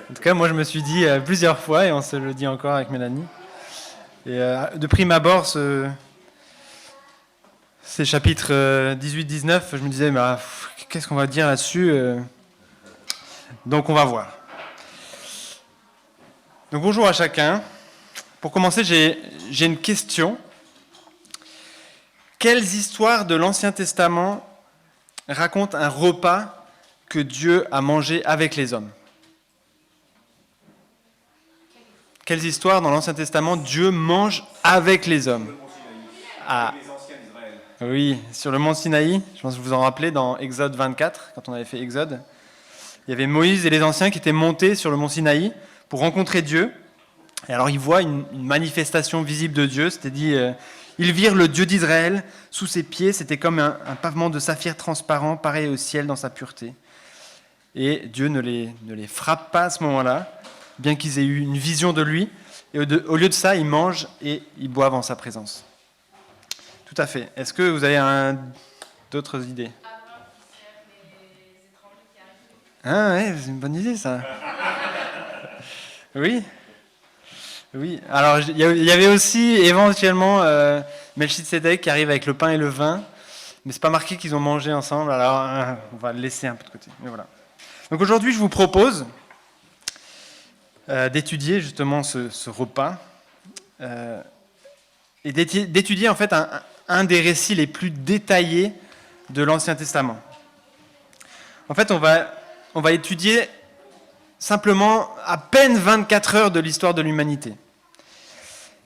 En tout cas, moi, je me suis dit plusieurs fois, et on se le dit encore avec Mélanie. Et de prime abord, ces chapitres 18-19, je me disais, qu'est-ce qu'on va dire là-dessus Donc, on va voir. Donc, bonjour à chacun. Pour commencer, j'ai une question. Quelles histoires de l'Ancien Testament racontent un repas que Dieu a mangé avec les hommes ? Quelles histoires dans l'Ancien Testament Dieu mange avec les hommes ? Ah, oui, sur le mont Sinaï, je pense que vous vous en rappelez, dans Exode 24, quand on avait fait Exode, il y avait Moïse et les anciens qui étaient montés sur le mont Sinaï pour rencontrer Dieu. Et alors ils voient une manifestation visible de Dieu, c'était dit, ils virent le Dieu d'Israël sous ses pieds, c'était comme un pavement de saphir transparent, pareil au ciel dans sa pureté. Et Dieu ne les frappe pas à ce moment-là, bien qu'ils aient eu une vision de lui, et au lieu de ça, ils mangent et ils boivent en sa présence. Tout à fait. Est-ce que vous avez d'autres idées ? Ah ouais, c'est une bonne idée ça. Oui. Oui. Alors il y avait aussi éventuellement Melchizedek qui arrive avec le pain et le vin, mais c'est pas marqué qu'ils ont mangé ensemble. Alors on va le laisser un peu de côté. Mais voilà. Donc aujourd'hui, je vous propose d'étudier justement ce repas et d'étudier en fait un des récits les plus détaillés de l'Ancien Testament. En fait, on va étudier simplement à peine 24 heures de l'histoire de l'humanité.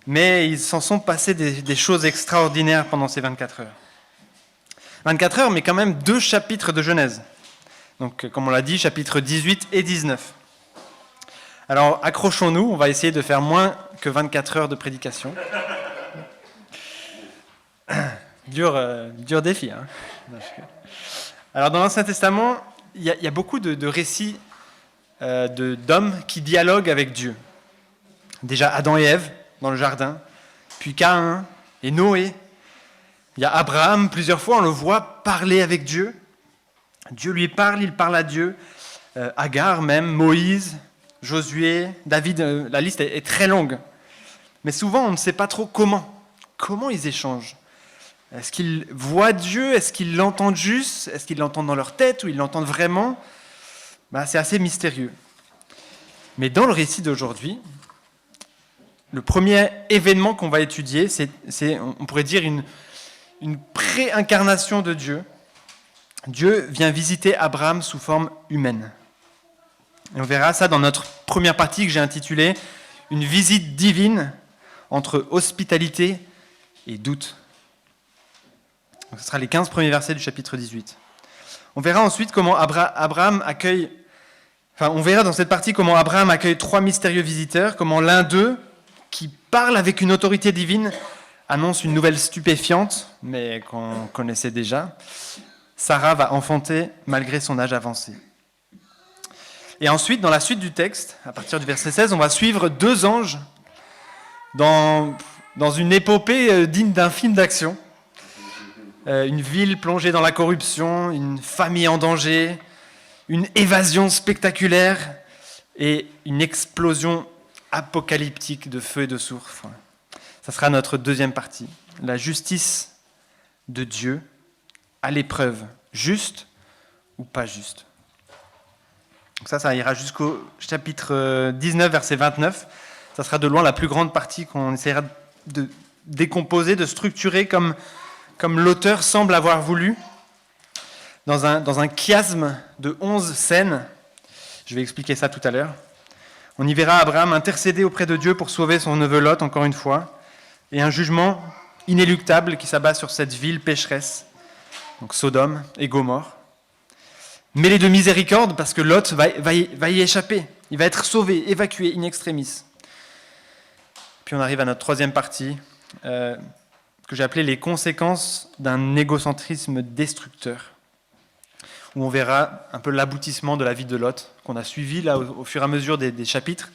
Mais ils s'en sont passés des choses extraordinaires pendant ces 24 heures. 24 heures, mais quand même 2 chapitres de Genèse. Donc, comme on l'a dit, chapitres 18 et 19. Alors, accrochons-nous, on va essayer de faire moins que 24 heures de prédication. Dur défi. Hein. Alors, dans l'Ancien Testament, il y a beaucoup de récits d'hommes qui dialoguent avec Dieu. Déjà Adam et Ève dans le jardin, puis Caïn et Noé. Il y a Abraham, plusieurs fois on le voit parler avec Dieu. Dieu lui parle, il parle à Dieu. Agar même, Moïse, Josué, David, la liste est très longue. Mais souvent on ne sait pas trop comment ils échangent. Est-ce qu'ils voient Dieu ? Est-ce qu'ils l'entendent juste ? Est-ce qu'ils l'entendent dans leur tête ou ils l'entendent vraiment ? C'est assez mystérieux. Mais dans le récit d'aujourd'hui, le premier événement qu'on va étudier, c'est on pourrait dire, une pré-incarnation de Dieu. Dieu vient visiter Abraham sous forme humaine. Et on verra ça dans notre première partie que j'ai intitulée « Une visite divine entre hospitalité et doute ». Donc, ce sera les 15 premiers versets du chapitre 18. On verra ensuite comment Abraham accueille... on verra dans cette partie comment Abraham accueille 3 mystérieux visiteurs, comment l'un d'eux, qui parle avec une autorité divine, annonce une nouvelle stupéfiante, mais qu'on connaissait déjà. Sarah va enfanter malgré son âge avancé. Et ensuite, dans la suite du texte, à partir du verset 16, on va suivre 2 anges dans une épopée digne d'un film d'action. Une ville plongée dans la corruption, une famille en danger, une évasion spectaculaire et une explosion apocalyptique de feu et de soufre. Ça sera notre deuxième partie. La justice de Dieu à l'épreuve, juste ou pas juste. Donc ça ira jusqu'au chapitre 19, verset 29. Ça sera de loin la plus grande partie qu'on essaiera de décomposer, de structurer comme l'auteur semble avoir voulu, dans un chiasme de 11 scènes. Je vais expliquer ça tout à l'heure. On y verra Abraham intercéder auprès de Dieu pour sauver son neveu Lot, encore une fois, et un jugement inéluctable qui s'abat sur cette ville pécheresse, donc Sodome et Gomorrhe, mêlé de miséricorde parce que Lot va y échapper, il va être sauvé, évacué in extremis. Puis on arrive à notre troisième partie, que j'ai appelée les conséquences d'un égocentrisme destructeur, où on verra un peu l'aboutissement de la vie de Lot, qu'on a suivi là au fur et à mesure des chapitres.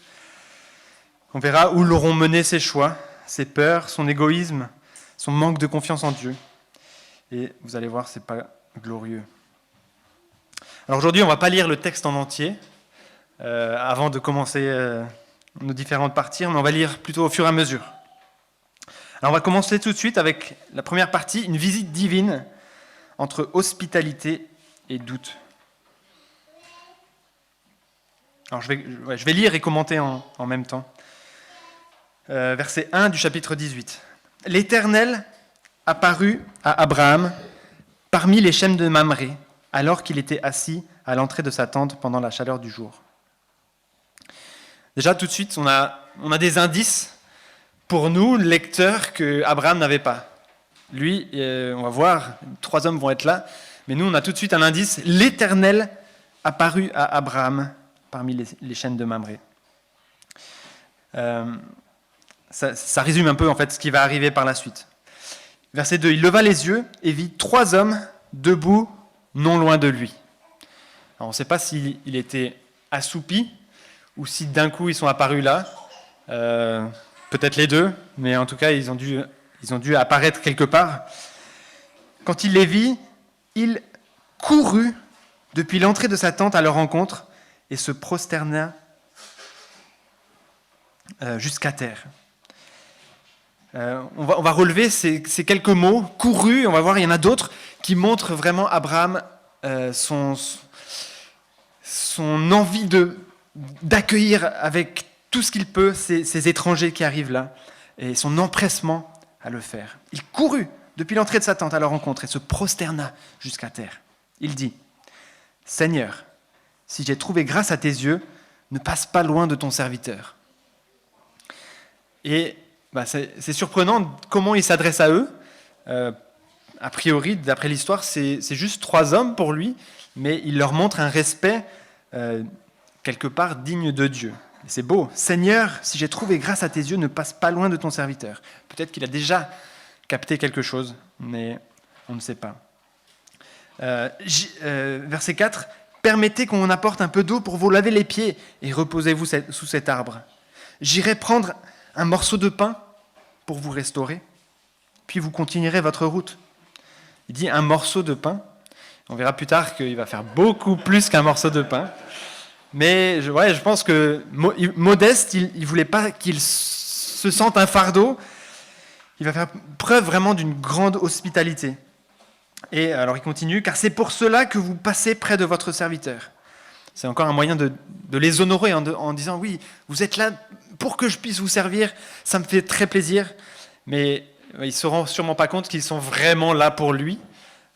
On verra où l'auront mené ses choix, ses peurs, son égoïsme, son manque de confiance en Dieu. Et vous allez voir, c'est pas glorieux. Alors aujourd'hui, on ne va pas lire le texte en entier. avant de commencer nos différentes parties, mais on va lire plutôt au fur et à mesure. Alors on va commencer tout de suite avec la première partie, une visite divine entre hospitalité et doute. Alors je vais lire et commenter en même temps. Verset 1 du chapitre 18. L'Éternel apparut à Abraham parmi les chênes de Mamré, alors qu'il était assis à l'entrée de sa tente pendant la chaleur du jour. Déjà, tout de suite, on a des indices pour nous, lecteurs, que Abraham n'avait pas. Lui, on va voir, 3 hommes vont être là, mais nous, on a tout de suite un indice. L'Éternel apparut à Abraham parmi les chênes de Mamré. Ça résume un peu en fait ce qui va arriver par la suite. Verset 2, il leva les yeux et vit 3 hommes debout non loin de lui. Alors, on ne sait pas s'il était assoupi ou si d'un coup ils sont apparus là. Peut-être les deux, mais en tout cas ils ont dû apparaître quelque part. Quand il les vit, il courut depuis l'entrée de sa tente à leur rencontre et se prosterna jusqu'à terre. On va relever ces quelques mots, courus, on va voir, il y en a d'autres qui montrent vraiment Abraham son envie d'accueillir avec tout ce qu'il peut ces étrangers qui arrivent là, et son empressement à le faire. Il courut depuis l'entrée de sa tente à leur rencontre et se prosterna jusqu'à terre. Il dit, « Seigneur, si j'ai trouvé grâce à tes yeux, ne passe pas loin de ton serviteur. » Et c'est surprenant comment il s'adresse à eux. A priori, d'après l'histoire, c'est juste 3 hommes pour lui, mais il leur montre un respect quelque part digne de Dieu. Et c'est beau. Seigneur, si j'ai trouvé grâce à tes yeux, ne passe pas loin de ton serviteur. Peut-être qu'il a déjà capté quelque chose, mais on ne sait pas. Verset 4. Permettez qu'on apporte un peu d'eau pour vous laver les pieds et reposez-vous sous cet arbre. J'irai prendre un morceau de pain pour vous restaurer, puis vous continuerez votre route. Il dit un morceau de pain. On verra plus tard qu'il va faire beaucoup plus qu'un morceau de pain. Mais je pense que modeste, il ne voulait pas qu'il se sente un fardeau. Il va faire preuve vraiment d'une grande hospitalité. Et alors il continue, car c'est pour cela que vous passez près de votre serviteur. C'est encore un moyen de les honorer en disant, oui, vous êtes là pour que je puisse vous servir, ça me fait très plaisir. Mais ils ne se rendent sûrement pas compte qu'ils sont vraiment là pour lui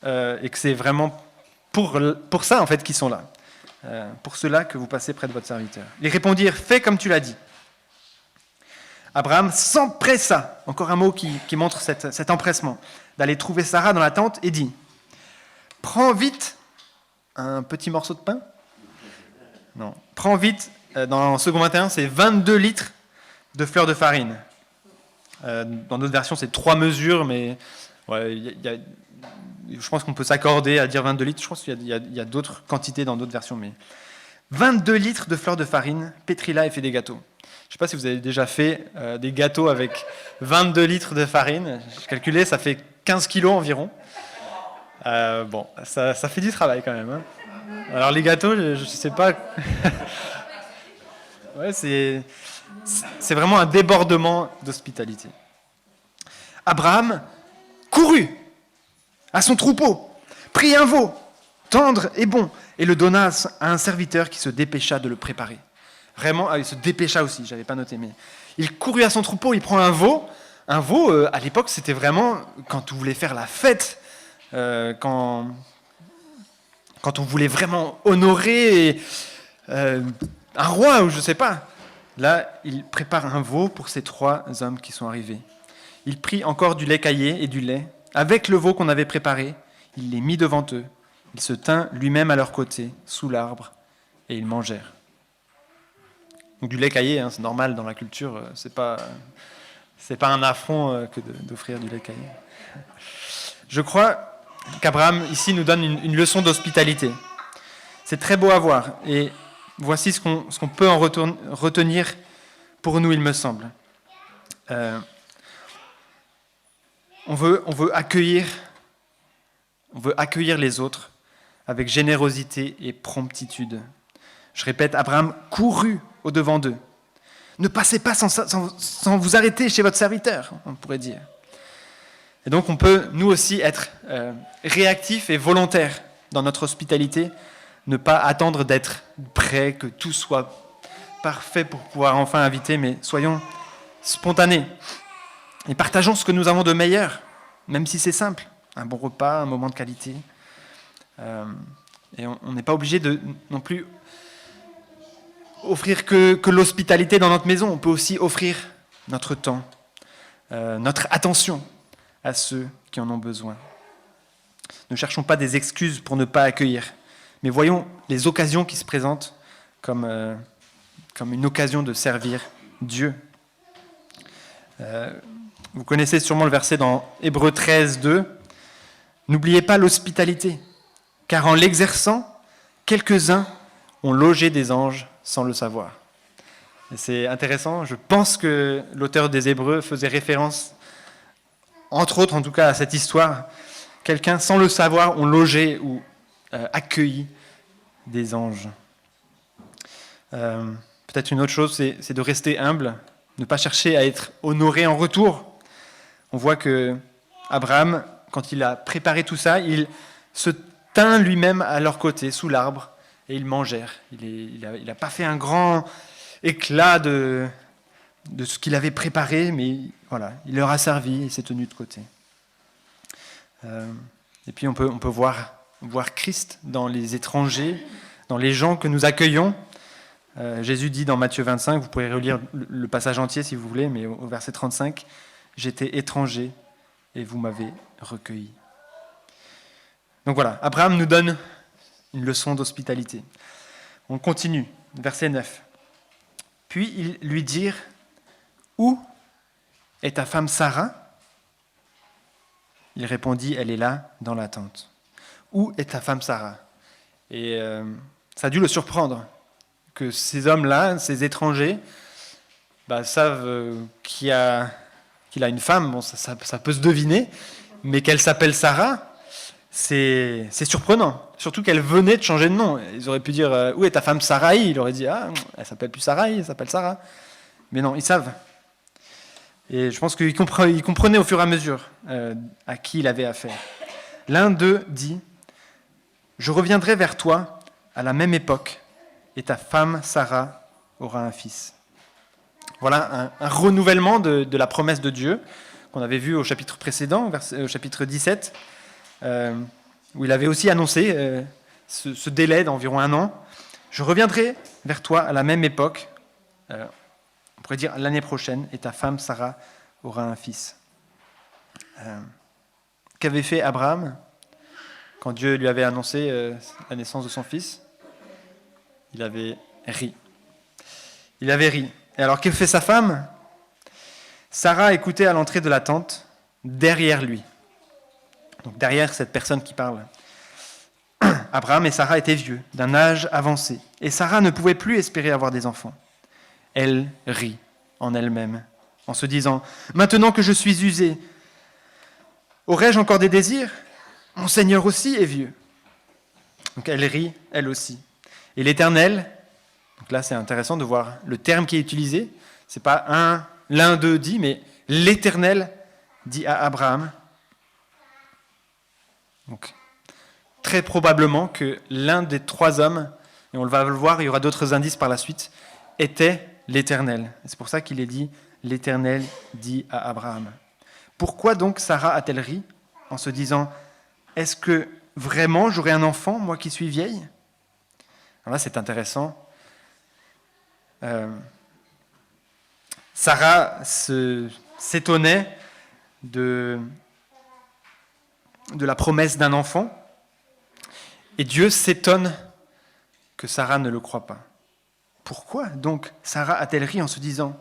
et que c'est vraiment pour ça en fait qu'ils sont là. Pour cela que vous passez près de votre serviteur. Ils répondirent, fais comme tu l'as dit. Abraham s'empressa, encore un mot qui montre cet empressement, d'aller trouver Sarah dans la tente et dit, prends vite un petit morceau de pain. Non, prends vite, dans Second 21, c'est 22 litres de fleur de farine. Dans d'autres versions, c'est 3 mesures, mais je pense qu'on peut s'accorder à dire 22 litres. Je pense qu'il y a d'autres quantités dans d'autres versions, mais 22 litres de fleur de farine, pétris-la et fais des gâteaux. Je ne sais pas si vous avez déjà fait des gâteaux avec 22 litres de farine. J'ai calculé, ça fait 15 kilos environ. Ça fait du travail quand même. Hein. Alors les gâteaux, je ne sais pas. Ouais, c'est vraiment un débordement d'hospitalité. Abraham courut à son troupeau, prit un veau, tendre et bon, et le donna à un serviteur qui se dépêcha de le préparer. Vraiment, il se dépêcha aussi, je n'avais pas noté, mais il courut à son troupeau, il prend un veau. Un veau, à l'époque, c'était vraiment quand on voulait faire la fête, quand on voulait vraiment honorer un roi, ou je ne sais pas. Là, il prépare un veau pour ces 3 hommes qui sont arrivés. Il prit encore du lait caillé et du lait. Avec le veau qu'on avait préparé, il les mit devant eux. Il se tint lui-même à leur côté, sous l'arbre, et ils mangèrent. Donc du lait caillé, hein, c'est normal dans la culture, c'est pas un affront que d'offrir du lait caillé. Je crois qu'Abraham, ici, nous donne une leçon d'hospitalité. C'est très beau à voir, et voici ce qu'on peut en retenir pour nous, il me semble. On veut accueillir les autres avec générosité et promptitude. Je répète, Abraham courut au-devant d'eux. Ne passez pas sans vous arrêter chez votre serviteur, on pourrait dire. Et donc on peut, nous aussi, être réactifs et volontaires dans notre hospitalité, ne pas attendre d'être prêts, que tout soit parfait pour pouvoir enfin inviter, mais soyons spontanés et partageons ce que nous avons de meilleur, même si c'est simple, un bon repas, un moment de qualité. Et on n'est pas obligé de non plus offrir que l'hospitalité dans notre maison. On peut aussi offrir notre temps, notre attention à ceux qui en ont besoin. Ne cherchons pas des excuses pour ne pas accueillir, mais voyons les occasions qui se présentent comme une occasion de servir Dieu. Vous connaissez sûrement le verset dans Hébreux 13, 2. « N'oubliez pas l'hospitalité, car en l'exerçant, quelques-uns ont logé des anges sans le savoir. » Et c'est intéressant, je pense que l'auteur des Hébreux faisait référence, entre autres en tout cas, à cette histoire. Quelqu'un, sans le savoir, ont logé ou accueilli des anges. Peut-être une autre chose, c'est de rester humble, ne pas chercher à être honoré en retour. On voit que Abraham, quand il a préparé tout ça, il se tint lui-même à leur côté, sous l'arbre, et ils mangèrent. Il n'a pas fait un grand éclat de ce qu'il avait préparé, mais voilà, il leur a servi, il s'est tenu de côté. Et puis on peut voir Christ dans les étrangers, dans les gens que nous accueillons. Jésus dit dans Matthieu 25, vous pouvez relire le passage entier si vous voulez, mais au verset 35, « J'étais étranger et vous m'avez recueilli. » Donc voilà, Abraham nous donne une leçon d'hospitalité. On continue, verset 9. « Puis ils lui dirent, « Où est ta femme Sarah ?» Il répondit, « Elle est là, dans la tente. »« Où est ta femme Sarah ?» Et ça a dû le surprendre que ces hommes-là, ces étrangers, savent qu'il a une femme. Bon, ça peut se deviner, mais qu'elle s'appelle Sarah, c'est surprenant. Surtout qu'elle venait de changer de nom. Ils auraient pu dire « Où est ta femme Sarai ?» Il aurait dit « Ah, elle s'appelle plus Sarai, elle s'appelle Sarah. » Mais non, ils savent. Et je pense qu'ils comprenaient au fur et à mesure à qui il avait affaire. L'un d'eux dit « Je reviendrai vers toi à la même époque, et ta femme Sarah aura un fils. » Voilà un renouvellement de la promesse de Dieu qu'on avait vu au chapitre précédent, au chapitre 17, où il avait aussi annoncé ce délai d'environ 1 an. « Je reviendrai vers toi à la même époque, on pourrait dire l'année prochaine, et ta femme Sarah aura un fils. » Qu'avait fait Abraham quand Dieu lui avait annoncé la naissance de son fils? Il avait ri. Il avait ri. Et alors, que fait sa femme? Sarah écoutait à l'entrée de la tente, derrière lui. Donc derrière cette personne qui parle. Abraham et Sarah étaient vieux, d'un âge avancé. Et Sarah ne pouvait plus espérer avoir des enfants. Elle rit en elle-même, en se disant « Maintenant que je suis usée, aurais-je encore des désirs? Mon Seigneur aussi est vieux. » Donc elle rit, elle aussi. Et l'Éternel, donc là c'est intéressant de voir le terme qui est utilisé, c'est pas l'un d'eux dit, mais l'Éternel dit à Abraham. Donc très probablement que l'un des 3 hommes, et on va le voir, il y aura d'autres indices par la suite, était l'Éternel. C'est pour ça qu'il est dit « L'Éternel dit à Abraham ». Pourquoi donc Sarah a-t-elle ri en se disant « Est-ce que vraiment j'aurai un enfant, moi qui suis vieille ?» Alors là, c'est intéressant. Sarah s'étonnait de la promesse d'un enfant, et Dieu s'étonne que Sarah ne le croit pas. Pourquoi donc Sarah a-t-elle ri en se disant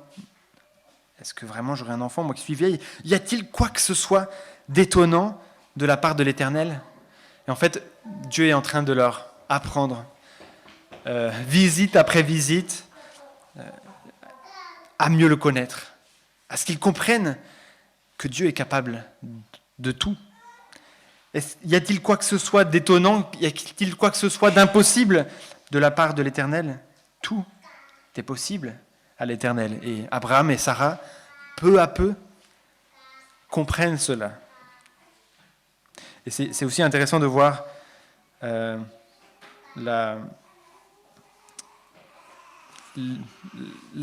« Est-ce que vraiment j'aurai un enfant, moi qui suis vieille ?» Y a-t-il quoi que ce soit d'étonnant de la part de l'Éternel? Et en fait, Dieu est en train de leur apprendre, visite après visite, à mieux le connaître, à ce qu'ils comprennent que Dieu est capable de tout. Y a-t-il quoi que ce soit d'étonnant? Y a-t-il quoi que ce soit d'impossible de la part de l'Éternel? tout est possible à l'Éternel. Et Abraham et Sarah, peu à peu, comprennent cela. Et c'est aussi intéressant de voir la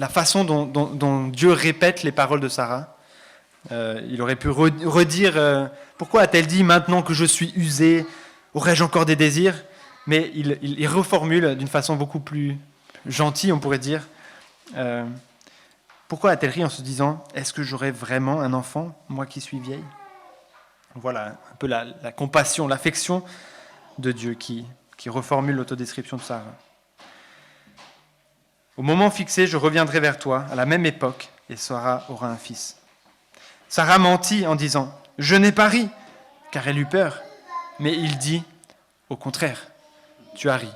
façon dont Dieu répète les paroles de Sarah. Il aurait pu redire pourquoi a-t-elle dit maintenant que je suis usé, aurais-je encore des désirs? Mais il reformule d'une façon beaucoup plus gentille, on pourrait dire. Pourquoi a-t-elle ri en se disant est-ce que j'aurai vraiment un enfant, moi qui suis vieille? Voilà un peu la compassion, l'affection de Dieu qui reformule l'autodescription de Sarah. Au moment fixé, je reviendrai vers toi, à la même époque, et Sarah aura un fils. Sarah mentit en disant « Je n'ai pas ri », car elle eut peur. Mais il dit « Au contraire, tu as ri ».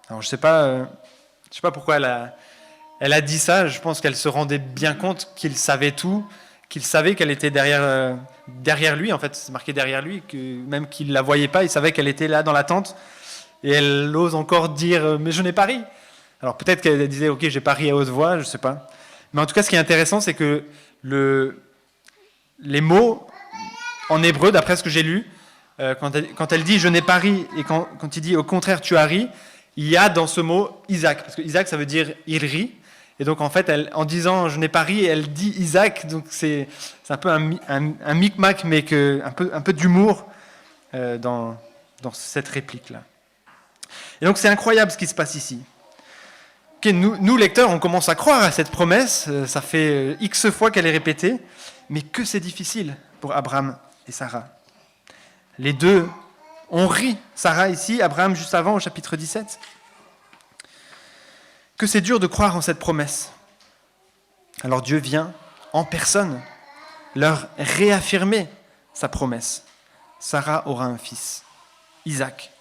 Alors je ne sais pas pourquoi elle a dit ça. Je pense qu'elle se rendait bien compte qu'il savait tout, qu'il savait qu'elle était derrière lui. En fait, c'est marqué derrière lui, que même qu'il ne la voyait pas, il savait qu'elle était là dans la tente. Et elle ose encore dire « Mais je n'ai pas ri ». Alors peut-être qu'elle disait « Ok, j'ai pas ri à haute voix », je ne sais pas. Mais en tout cas, ce qui est intéressant, c'est que les mots en hébreu, d'après ce que j'ai lu, quand elle dit « je n'ai pas ri » et quand il dit « au contraire, tu as ri », il y a dans ce mot Isaac, parce que Isaac, ça veut dire « il rit ». Et donc en fait, en disant « je n'ai pas ri », elle dit Isaac, donc c'est un peu un micmac, mais un peu d'humour dans cette réplique-là. Et donc c'est incroyable ce qui se passe ici. Okay, nous, lecteurs, on commence à croire à cette promesse, ça fait X fois qu'elle est répétée, mais que c'est difficile pour Abraham et Sarah. Les deux ont ri, Sarah ici, Abraham juste avant au chapitre 17. Que c'est dur de croire en cette promesse. Alors Dieu vient en personne leur réaffirmer sa promesse. Sarah aura un fils, Isaac.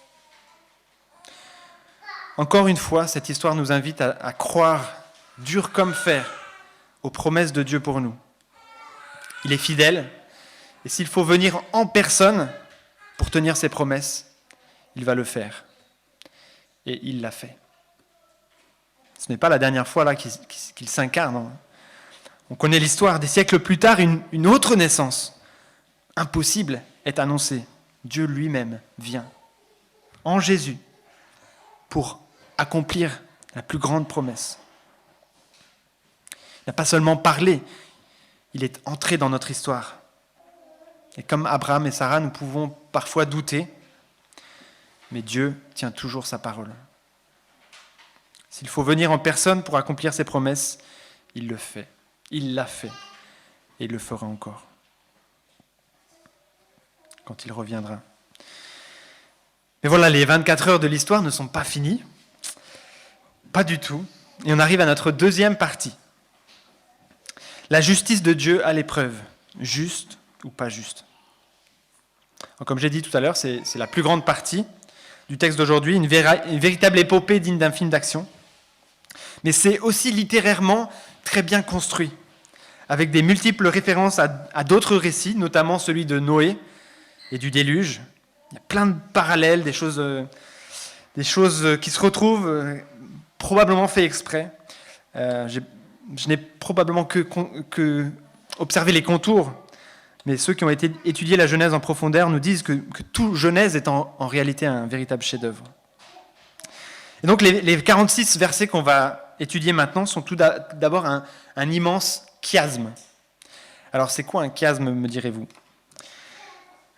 Encore une fois, cette histoire nous invite à croire, dur comme fer, aux promesses de Dieu pour nous. Il est fidèle, et s'il faut venir en personne pour tenir ses promesses, il va le faire. Et il l'a fait. Ce n'est pas la dernière fois là qu'il s'incarne. On connaît l'histoire. Des siècles plus tard, une autre naissance impossible est annoncée. Dieu lui-même vient en Jésus pour accomplir la plus grande promesse. Il n'a pas seulement parlé, il est entré dans notre histoire. Et comme Abraham et Sarah, nous pouvons parfois douter, mais Dieu tient toujours sa parole. S'il faut venir en personne pour accomplir ses promesses, il le fait. Il l'a fait. Et il le fera encore. Quand il reviendra. Mais voilà, les 24 heures de l'histoire ne sont pas finies. Pas du tout. Et on arrive à notre deuxième partie. La justice de Dieu à l'épreuve. Juste ou pas juste. Alors, comme j'ai dit tout à l'heure, c'est la plus grande partie du texte d'aujourd'hui, une véritable épopée digne d'un film d'action. Mais c'est aussi littérairement très bien construit, avec des multiples références à d'autres récits, notamment celui de Noé et du déluge. Il y a plein de parallèles, des choses qui se retrouvent, probablement fait exprès. Je n'ai probablement que observé les contours, mais ceux qui ont étudié la Genèse en profondeur nous disent que tout Genèse est en réalité un véritable chef-d'œuvre. Et donc les 46 versets qu'on va étudier maintenant sont tout d'abord un immense chiasme. Alors c'est quoi un chiasme, me direz-vous?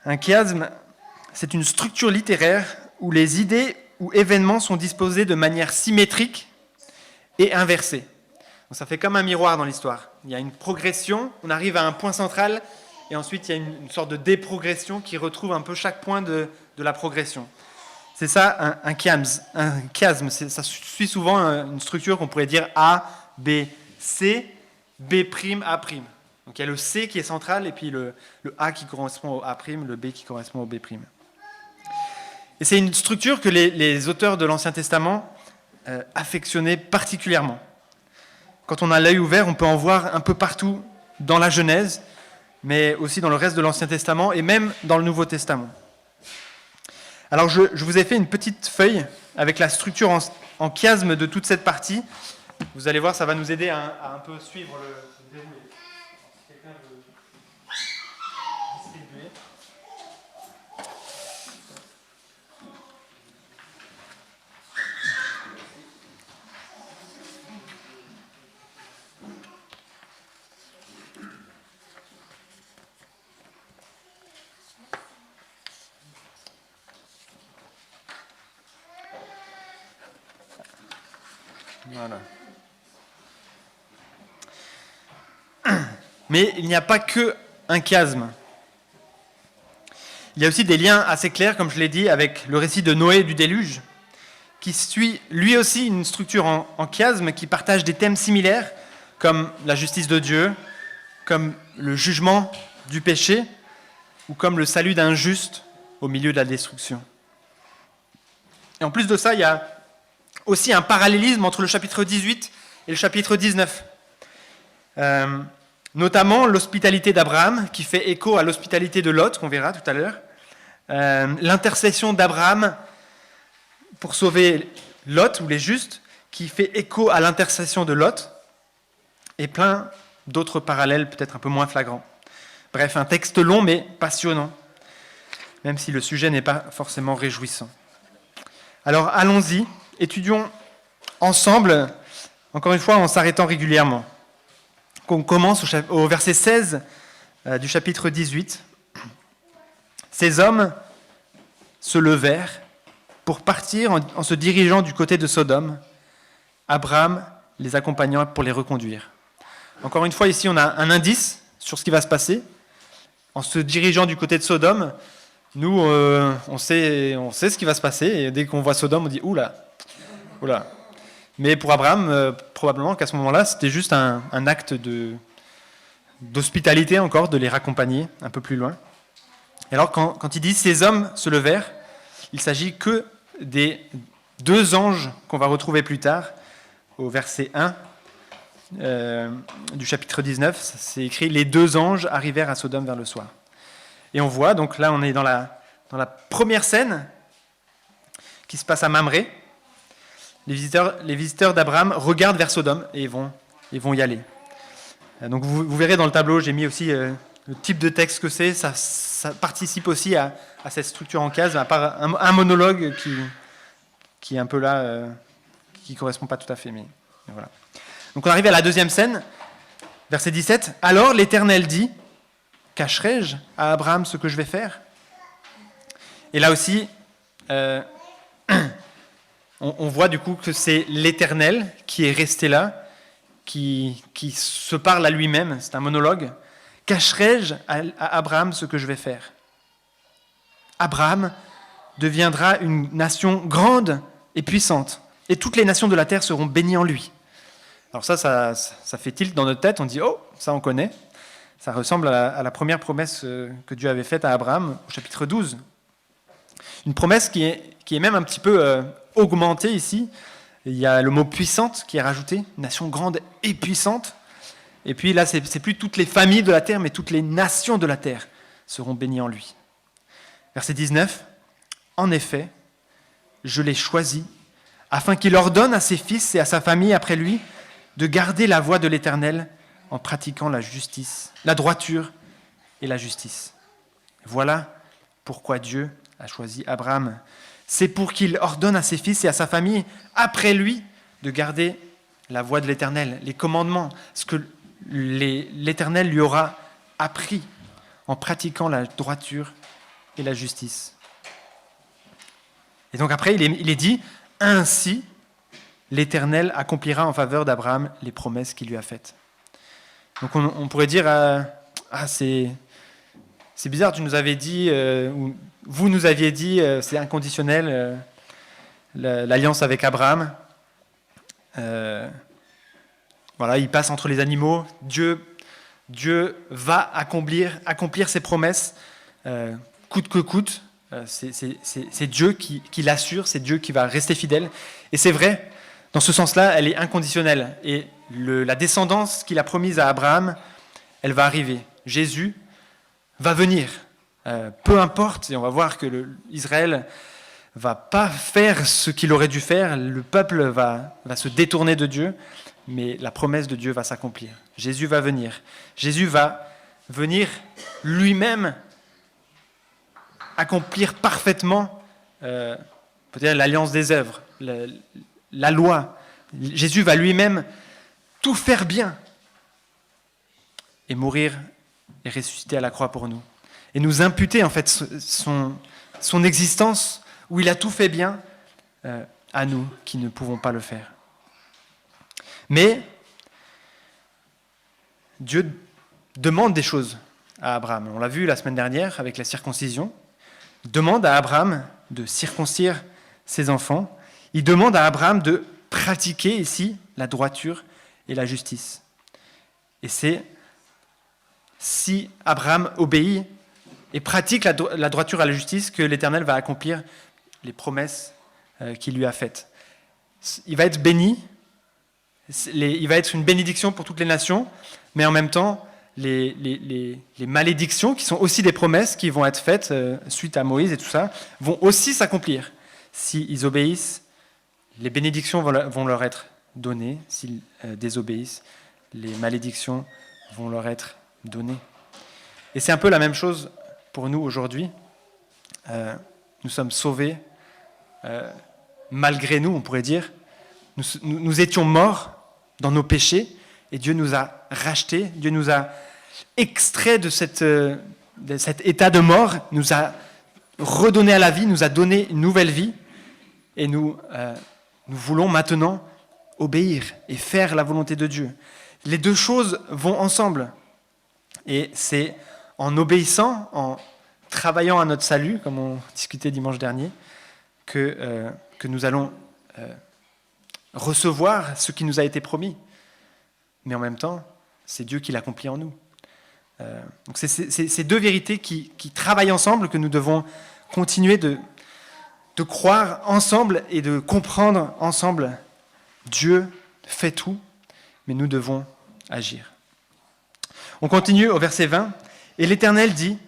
Un chiasme, c'est une structure littéraire où les idées ou événements sont disposés de manière symétrique et inversée. Donc ça fait comme un miroir dans l'histoire. Il y a une progression, on arrive à un point central, et ensuite il y a une sorte de déprogression qui retrouve un peu chaque point de la progression. C'est ça un chiasme. Un chiasme, ça suit souvent une structure qu'on pourrait dire A, B, C, B', A'. Donc il y a le C qui est central, et puis le A qui correspond au A', le B qui correspond au B'. Et c'est une structure que les auteurs de l'Ancien Testament affectionnaient particulièrement. Quand on a l'œil ouvert, on peut en voir un peu partout dans la Genèse, mais aussi dans le reste de l'Ancien Testament, et même dans le Nouveau Testament. Alors je vous ai fait une petite feuille avec la structure en chiasme de toute cette partie. Vous allez voir, ça va nous aider à un peu suivre le déroulé. Si quelqu'un veut distribuer. Voilà. Mais il n'y a pas que un chiasme. Il y a aussi des liens assez clairs, comme je l'ai dit, avec le récit de Noé du déluge, qui suit lui aussi une structure en chiasme qui partage des thèmes similaires, comme la justice de Dieu, comme le jugement du péché, ou comme le salut d'un juste au milieu de la destruction. Et en plus de ça, il y a aussi un parallélisme entre le chapitre 18 et le chapitre 19. Notamment l'hospitalité d'Abraham, qui fait écho à l'hospitalité de Lot, qu'on verra tout à l'heure. L'intercession d'Abraham pour sauver Lot, ou les justes, qui fait écho à l'intercession de Lot, et plein d'autres parallèles peut-être un peu moins flagrants. Bref, un texte long mais passionnant, même si le sujet n'est pas forcément réjouissant. Alors allons-y, étudions ensemble, encore une fois en s'arrêtant régulièrement. On commence au verset 16 du chapitre 18. Ces hommes se levèrent pour partir en se dirigeant du côté de Sodome, Abraham les accompagnant pour les reconduire. Encore une fois, ici, on a un indice sur ce qui va se passer. En se dirigeant du côté de Sodome, nous, on sait ce qui va se passer, et dès qu'on voit Sodome, on dit « Oula, oula ». Mais pour Abraham, probablement qu'à ce moment-là, c'était juste un acte d'hospitalité encore, de les raccompagner un peu plus loin. Et alors, quand il dit « ces hommes se levèrent », il s'agit que des deux anges qu'on va retrouver plus tard, au verset 1 du chapitre 19. C'est écrit « les deux anges arrivèrent à Sodome vers le soir ». Et on voit, donc là, on est dans la première scène qui se passe à Mamré. Les visiteurs d'Abraham regardent vers Sodome et ils vont y aller. Donc vous verrez dans le tableau, j'ai mis aussi le type de texte que c'est. Ça participe aussi à cette structure en case, à part un monologue qui est un peu là, qui ne correspond pas tout à fait. Mais voilà. Donc on arrive à la deuxième scène, verset 17. « Alors l'Éternel dit, cacherai-je à Abraham ce que je vais faire ?» Et là aussi, on voit du coup que c'est l'Éternel qui est resté là, qui se parle à lui-même, c'est un monologue. « Cacherai-je à Abraham ce que je vais faire ?» Abraham deviendra une nation grande et puissante, et toutes les nations de la terre seront bénies en lui. Alors ça fait tilt dans notre tête, on dit « Oh, ça on connaît ». Ça ressemble à la première promesse que Dieu avait faite à Abraham au chapitre 12. Une promesse qui est même un petit peu augmentée ici. Il y a le mot puissante qui est rajouté, une nation grande et puissante. Et puis là, c'est plus toutes les familles de la terre, mais toutes les nations de la terre seront bénies en lui. Verset 19. En effet, je l'ai choisi afin qu'il ordonne à ses fils et à sa famille après lui de garder la voie de l'Éternel en pratiquant la justice, la droiture et la justice. Voilà pourquoi Dieu a choisi Abraham. C'est pour qu'il ordonne à ses fils et à sa famille, après lui, de garder la voie de l'Éternel, les commandements, ce que l'Éternel lui aura appris en pratiquant la droiture et la justice. Et donc après, il est dit, ainsi, l'Éternel accomplira en faveur d'Abraham les promesses qu'il lui a faites. Donc on pourrait dire, c'est bizarre, tu nous avais dit, ou vous nous aviez dit, c'est inconditionnel, l'alliance avec Abraham. Voilà, il passe entre les animaux. Dieu va accomplir ses promesses, coûte que coûte. C'est Dieu qui l'assure, c'est Dieu qui va rester fidèle. Et c'est vrai, dans ce sens-là, elle est inconditionnelle. Et la descendance qu'il a promise à Abraham, elle va arriver. Jésus va venir. Peu importe, et on va voir que Israël va pas faire ce qu'il aurait dû faire, le peuple va se détourner de Dieu, mais la promesse de Dieu va s'accomplir. Jésus va venir. Jésus va venir lui-même accomplir parfaitement peut-être l'alliance des œuvres, la loi. Jésus va lui-même tout faire bien et mourir et ressusciter à la croix pour nous. Et nous imputer en fait son existence où il a tout fait bien à nous qui ne pouvons pas le faire. Mais Dieu demande des choses à Abraham. On l'a vu la semaine dernière avec la circoncision. Il demande à Abraham de circoncire ses enfants. Il demande à Abraham de pratiquer ici la droiture et la justice. Et c'est si Abraham obéit et pratique la droiture et la justice que l'Éternel va accomplir les promesses qu'il lui a faites. Il va être béni, il va être une bénédiction pour toutes les nations, mais en même temps, les malédictions, qui sont aussi des promesses qui vont être faites suite à Moïse et tout ça, vont aussi s'accomplir. S'ils obéissent, les bénédictions vont leur être données. S'ils désobéissent, les malédictions vont leur être données. Et c'est un peu la même chose pour nous aujourd'hui. Nous sommes sauvés malgré nous, on pourrait dire. Nous étions morts dans nos péchés et Dieu nous a rachetés, Dieu nous a extraits de cet état de mort, nous a redonné à la vie, nous a donné une nouvelle vie et nous voulons maintenant obéir et faire la volonté de Dieu. Les deux choses vont ensemble et c'est en obéissant, en travaillant à notre salut, comme on discutait dimanche dernier, que nous allons recevoir ce qui nous a été promis. Mais en même temps, c'est Dieu qui l'accomplit en nous. Donc c'est ces deux vérités qui travaillent ensemble que nous devons continuer de croire ensemble et de comprendre ensemble. Dieu fait tout, mais nous devons agir. On continue au verset 20. « Et l'Éternel dit,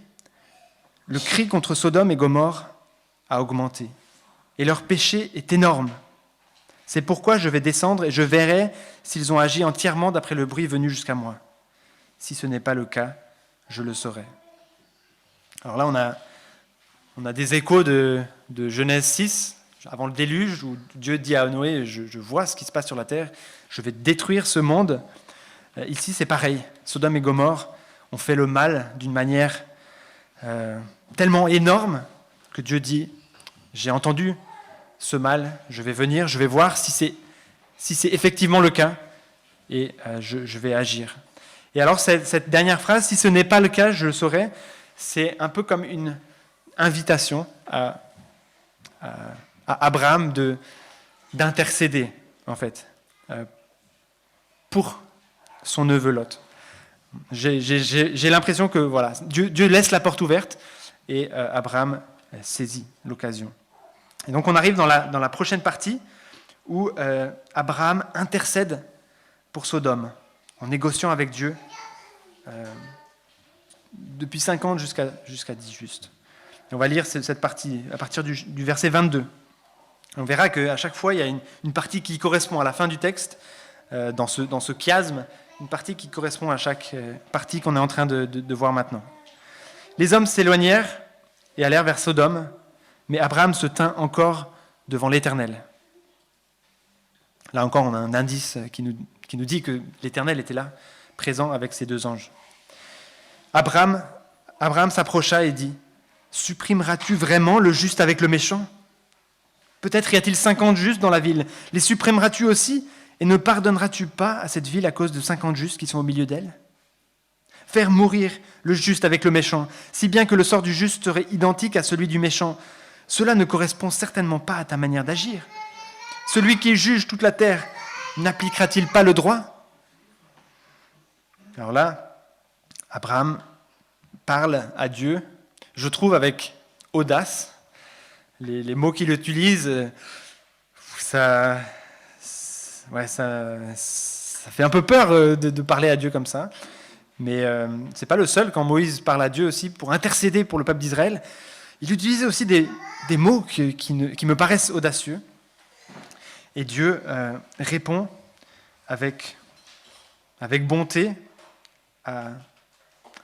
le cri contre Sodome et Gomorrhe a augmenté, et leur péché est énorme. C'est pourquoi je vais descendre et je verrai s'ils ont agi entièrement d'après le bruit venu jusqu'à moi. Si ce n'est pas le cas, je le saurai. » Alors là, on a des échos de Genèse 6, avant le déluge, où Dieu dit à Noé, je vois ce qui se passe sur la terre, je vais détruire ce monde. Ici, c'est pareil. Sodome et Gomorrhe ont fait le mal d'une manière tellement énorme que Dieu dit, j'ai entendu ce mal, je vais venir, je vais voir si c'est effectivement le cas, et je vais agir. Et alors, cette dernière phrase, si ce n'est pas le cas, je le saurai, c'est un peu comme une invitation à Abraham d'intercéder, en fait, pour son neveu Lot. J'ai l'impression que voilà, Dieu laisse la porte ouverte et Abraham saisit l'occasion. Et donc on arrive dans la prochaine partie où Abraham intercède pour Sodome en négociant avec Dieu depuis 50 jusqu'à 10 juste. Et on va lire cette partie à partir du verset 22. On verra qu'à chaque fois, il y a une partie qui correspond à la fin du texte, dans ce chiasme, une partie qui correspond à chaque partie qu'on est en train de voir maintenant. Les hommes s'éloignèrent et allèrent vers Sodome, mais Abraham se tint encore devant l'Éternel. Là encore, on a un indice qui nous dit que l'Éternel était là, présent avec ses deux anges. Abraham s'approcha et dit, « Supprimeras-tu vraiment le juste avec le méchant ? Peut-être y a-t-il 50 justes dans la ville. Les supprimeras-tu aussi ? Et ne pardonneras-tu pas à cette ville à cause de 50 justes qui sont au milieu d'elle ? Faire mourir le juste avec le méchant, si bien que le sort du juste serait identique à celui du méchant, cela ne correspond certainement pas à ta manière d'agir. Celui qui juge toute la terre n'appliquera-t-il pas le droit ? » Alors là, Abraham parle à Dieu, je trouve avec audace. Les mots qu'il utilise, ça fait un peu peur de parler à Dieu comme ça. Mais ce n'est pas le seul. Quand Moïse parle à Dieu aussi pour intercéder pour le peuple d'Israël, il utilisait aussi des mots qui me paraissent audacieux. Et Dieu répond avec bonté à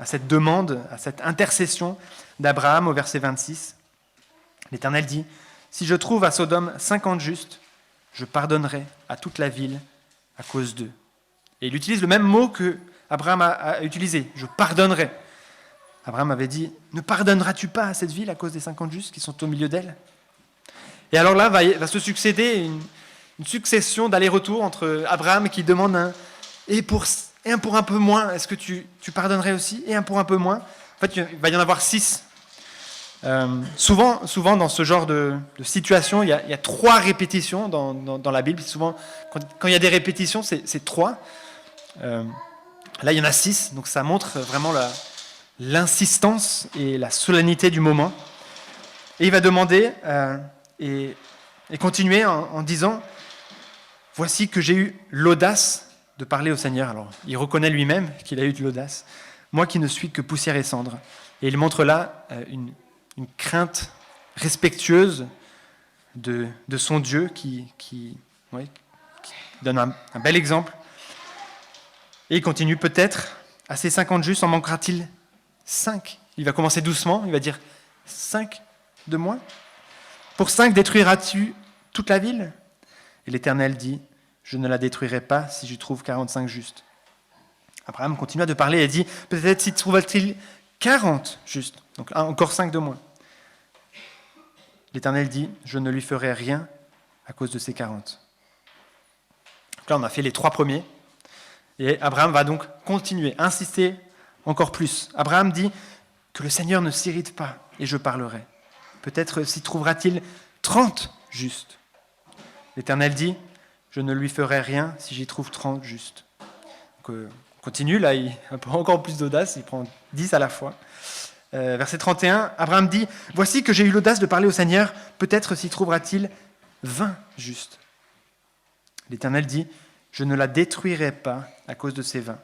cette demande, à cette intercession d'Abraham au verset 26. L'Éternel dit, « Si je trouve à Sodome 50 justes, je pardonnerai à toute la ville à cause d'eux. » Et il utilise le même mot que Abraham a utilisé, « je pardonnerai ». Abraham avait dit, « Ne pardonneras-tu pas à cette ville à cause des 50 justes qui sont au milieu d'elle ?» Et alors là, va se succéder une succession d'allers-retours entre Abraham qui demande et un pour un peu moins, est-ce que tu pardonnerais aussi? Et un pour un peu moins. En fait, il va y en avoir 6. Souvent, dans ce genre de situation, il y a 3 répétitions dans la Bible. Souvent, quand il y a des répétitions, c'est 3. Là, il y en a 6, donc ça montre vraiment l'insistance et la solennité du moment. Et il va demander et continuer en disant « Voici que j'ai eu l'audace de parler au Seigneur. » Alors, il reconnaît lui-même qu'il a eu de l'audace. « Moi qui ne suis que poussière et cendre. » Et il montre là une crainte respectueuse de son Dieu qui donne un bel exemple. Et il continue peut-être, à ces 50 justes, en manquera-t-il 5? Il va commencer doucement, il va dire 5 de moins. Pour 5, détruiras-tu toute la ville? Et l'Éternel dit, je ne la détruirai pas si je trouve 45 justes. Abraham continua de parler et dit, peut-être s'y trouvera-t-il 40 justes, donc encore 5 de moins. L'Éternel dit, je ne lui ferai rien à cause de ces 40. Donc là, on a fait les 3 premiers. Et Abraham va donc continuer, insister encore plus. Abraham dit que le Seigneur ne s'irrite pas et je parlerai. Peut-être s'y trouvera-t-il 30 justes. L'Éternel dit, je ne lui ferai rien si j'y trouve 30 justes. Donc, on continue, là, il a encore plus d'audace, il prend 10 à la fois. Verset 31, Abraham dit, « Voici que j'ai eu l'audace de parler au Seigneur, peut-être s'y trouvera-t-il 20 justes. » L'Éternel dit, « Je ne la détruirai pas à cause de ces 20. »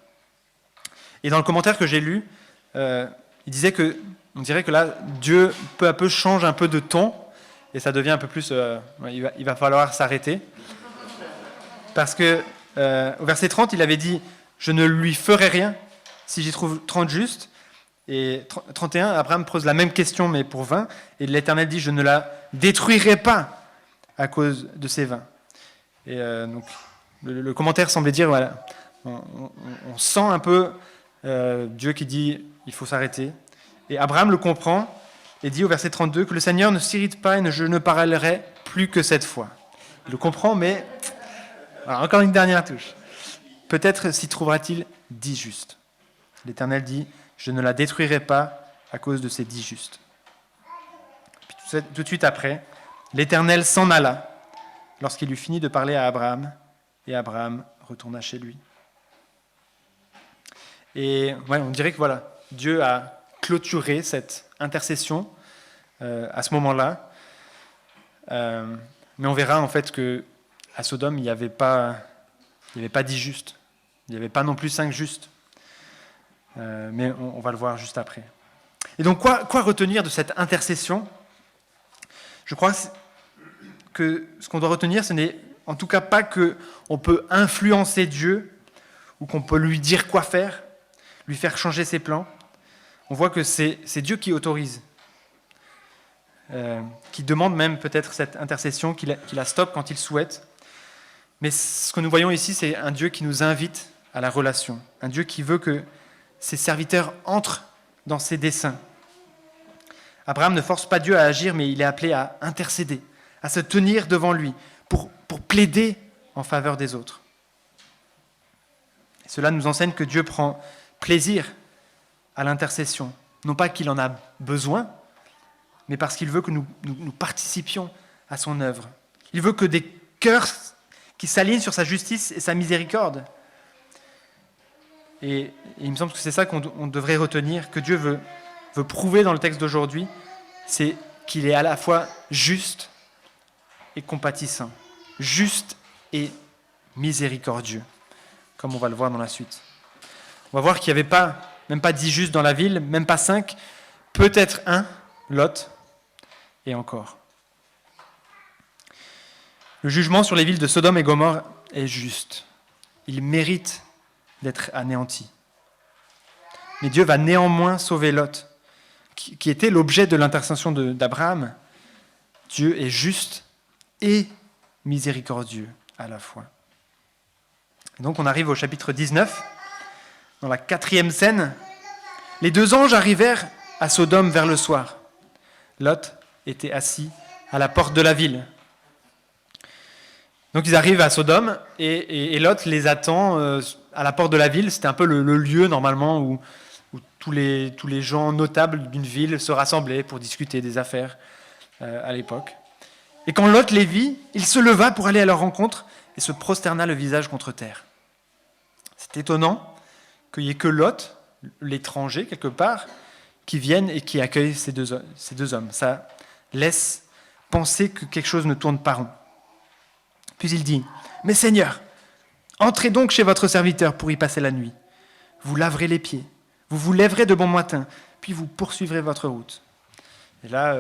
Et dans le commentaire que j'ai lu, il disait que, on dirait que là, Dieu peu à peu change un peu de ton, et ça devient un peu plus, il va falloir s'arrêter. Parce que au verset 30, il avait dit, « Je ne lui ferai rien si j'y trouve 30 justes. » Et 31, Abraham pose la même question, mais pour 20, et l'Éternel dit, « Je ne la détruirai pas à cause de ces 20. » Et donc, le commentaire semblait dire, voilà, on sent un peu Dieu qui dit, il faut s'arrêter. Et Abraham le comprend et dit au verset 32 que le Seigneur ne s'irrite pas et je ne parlerai plus que cette fois. Il le comprend, mais voilà, encore une dernière touche. Peut-être s'y trouvera-t-il 10 justes. L'Éternel dit, je ne la détruirai pas à cause de ces 10 justes. Puis tout de suite après, l'Éternel s'en alla lorsqu'il eut fini de parler à Abraham, et Abraham retourna chez lui. Et on dirait que voilà, Dieu a clôturé cette intercession à ce moment-là. Mais on verra en fait qu'à Sodome, il n'y avait pas 10 justes. Il n'y avait pas non plus 5 justes. Mais on va le voir juste après. Et donc, quoi retenir de cette intercession? Je crois que ce qu'on doit retenir, ce n'est en tout cas pas qu'on peut influencer Dieu ou qu'on peut lui dire quoi faire, lui faire changer ses plans. On voit que c'est Dieu qui autorise, qui demande même peut-être cette intercession, qui la stoppe quand il souhaite. Mais ce que nous voyons ici, c'est un Dieu qui nous invite à la relation, un Dieu qui veut que ses serviteurs entrent dans ses desseins. Abraham ne force pas Dieu à agir, mais il est appelé à intercéder, à se tenir devant lui, pour plaider en faveur des autres. Et cela nous enseigne que Dieu prend plaisir à l'intercession, non pas qu'il en a besoin, mais parce qu'il veut que nous participions à son œuvre. Il veut que des cœurs qui s'alignent sur sa justice et sa miséricorde. Et il me semble que c'est ça qu'on devrait retenir, que Dieu veut prouver dans le texte d'aujourd'hui, c'est qu'il est à la fois juste et compatissant, juste et miséricordieux, comme on va le voir dans la suite. On va voir qu'il n'y avait même pas 10 justes dans la ville, même pas 5, peut-être 1, Lot, et encore. Le jugement sur les villes de Sodome et Gomorrhe est juste. Il mérite d'être anéanti. Mais Dieu va néanmoins sauver Lot, qui était l'objet de l'intercession d'Abraham. Dieu est juste et miséricordieux à la fois. Et donc on arrive au chapitre 19, dans la 4e scène. Les 2 anges arrivèrent à Sodome vers le soir. Lot était assis à la porte de la ville. Donc ils arrivent à Sodome et Lot les attend à la porte de la ville. C'était un peu le lieu normalement où tous les gens notables d'une ville se rassemblaient pour discuter des affaires à l'époque. Et quand Lot les vit, il se leva pour aller à leur rencontre et se prosterna le visage contre terre. C'est étonnant qu'il n'y ait que Lot, l'étranger quelque part, qui vienne et qui accueille ces deux hommes. Ça laisse penser que quelque chose ne tourne pas rond. Puis il dit, « Mais Seigneur, entrez donc chez votre serviteur pour y passer la nuit. Vous laverez les pieds, vous vous lèverez de bon matin, puis vous poursuivrez votre route. » Et là,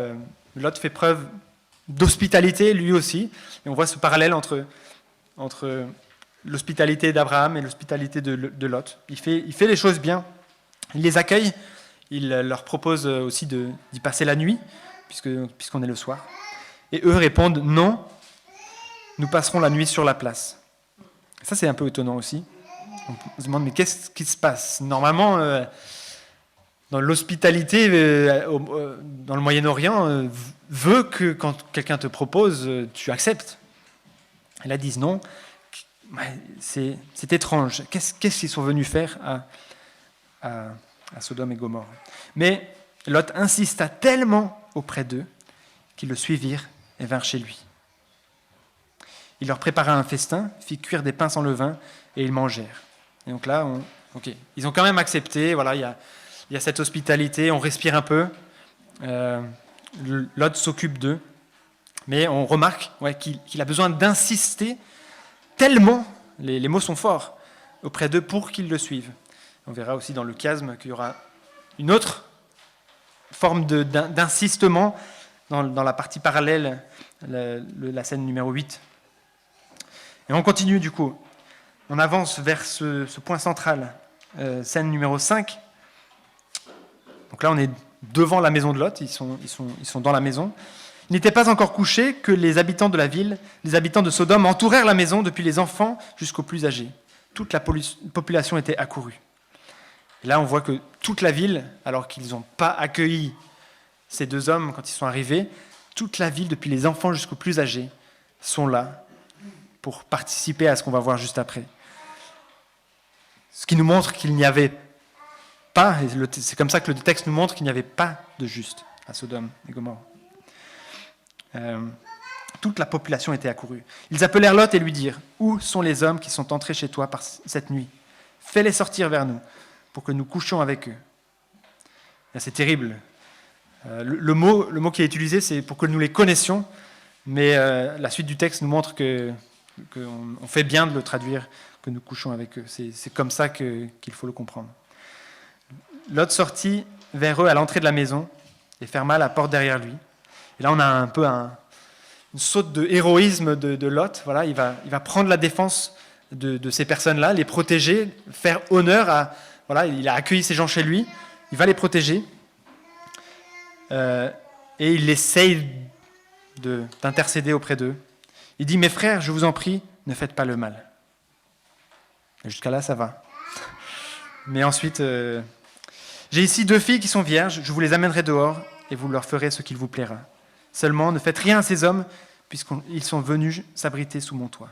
Lot fait preuve d'hospitalité, lui aussi. Et on voit ce parallèle entre l'hospitalité d'Abraham et l'hospitalité de Lot. Il fait les choses bien. Il les accueille. Il leur propose aussi d'y passer la nuit, puisqu'on est le soir. Et eux répondent, « Non, nous passerons la nuit sur la place. » Ça, c'est un peu étonnant aussi. On se demande, mais qu'est-ce qui se passe ? Normalement, dans l'hospitalité, dans le Moyen-Orient, veut que quand quelqu'un te propose, tu acceptes. Et là, ils disent non. C'est étrange. Qu'est-ce qu'ils sont venus faire à Sodome et Gomorrhe ? Mais Lot insista tellement auprès d'eux qu'ils le suivirent et vinrent chez lui. Il leur prépara un festin, fit cuire des pains sans levain, et ils mangèrent. Et donc là, ils ont quand même accepté. Voilà, il y a cette hospitalité, on respire un peu. Lot s'occupe d'eux. Mais on remarque qu'il a besoin d'insister tellement, les mots sont forts, auprès d'eux pour qu'ils le suivent. On verra aussi dans le chiasme qu'il y aura une autre forme d'insistement dans la partie parallèle, la scène numéro 8. Et on continue du coup. On avance vers ce point central, scène numéro 5. Donc là, on est devant la maison de Lot, ils sont dans la maison. Il n'était pas encore couché que les habitants de la ville, les habitants de Sodome, entourèrent la maison depuis les enfants jusqu'aux plus âgés. Toute la population était accourue. Et là, on voit que toute la ville, alors qu'ils n'ont pas accueilli ces 2 hommes quand ils sont arrivés, toute la ville, depuis les enfants jusqu'aux plus âgés, sont là pour participer à ce qu'on va voir juste après. Ce qui nous montre qu'il n'y avait pas, et c'est comme ça que le texte nous montre qu'il n'y avait pas de juste à Sodome et Gomorrhe. Toute la population était accourue. Ils appelèrent Lot et lui dirent, « Où sont les hommes qui sont entrés chez toi par cette nuit ? Fais-les sortir vers nous, pour que nous couchions avec eux. » C'est terrible. Le mot qui est utilisé, c'est pour que nous les connaissions, mais la suite du texte nous montre qu'on fait bien de le traduire, que nous couchons avec eux. C'est comme ça qu'il faut le comprendre. Lot sortit vers eux à l'entrée de la maison et ferma la porte derrière lui. Et là, on a un peu une saute de héroïsme de Lot. Voilà, il va prendre la défense de ces personnes-là, les protéger, faire honneur à... Voilà, il a accueilli ces gens chez lui, il va les protéger. Et il essaye d'intercéder auprès d'eux. Il dit, « Mes frères, je vous en prie, ne faites pas le mal. » Jusqu'à là, ça va. Mais ensuite, j'ai ici 2 filles qui sont vierges, je vous les amènerai dehors et vous leur ferez ce qu'il vous plaira. Seulement, ne faites rien à ces hommes, puisqu'ils sont venus s'abriter sous mon toit.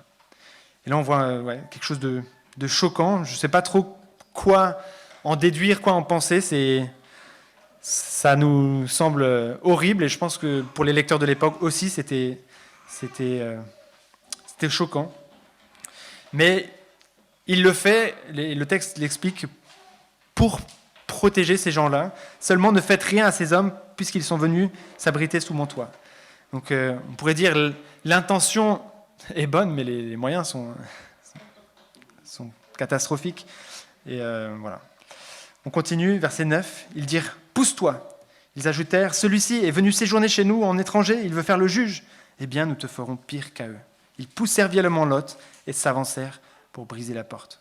Et là, on voit quelque chose de choquant. Je ne sais pas trop quoi en déduire, quoi en penser. Ça nous semble horrible, et je pense que pour les lecteurs de l'époque aussi, c'était choquant. Mais il le fait, le texte l'explique, pour protéger ces gens-là. Seulement, ne faites rien à ces hommes, puisqu'ils sont venus s'abriter sous mon toit. Donc, on pourrait dire l'intention est bonne, mais les moyens sont catastrophiques. Et voilà. On continue, verset 9. Ils dirent, « Pousse-toi !» Ils ajoutèrent, « Celui-ci est venu séjourner chez nous en étranger, il veut faire le juge. Eh bien, nous te ferons pire qu'à eux. » Ils poussèrent violemment Lot et s'avancèrent pour briser la porte.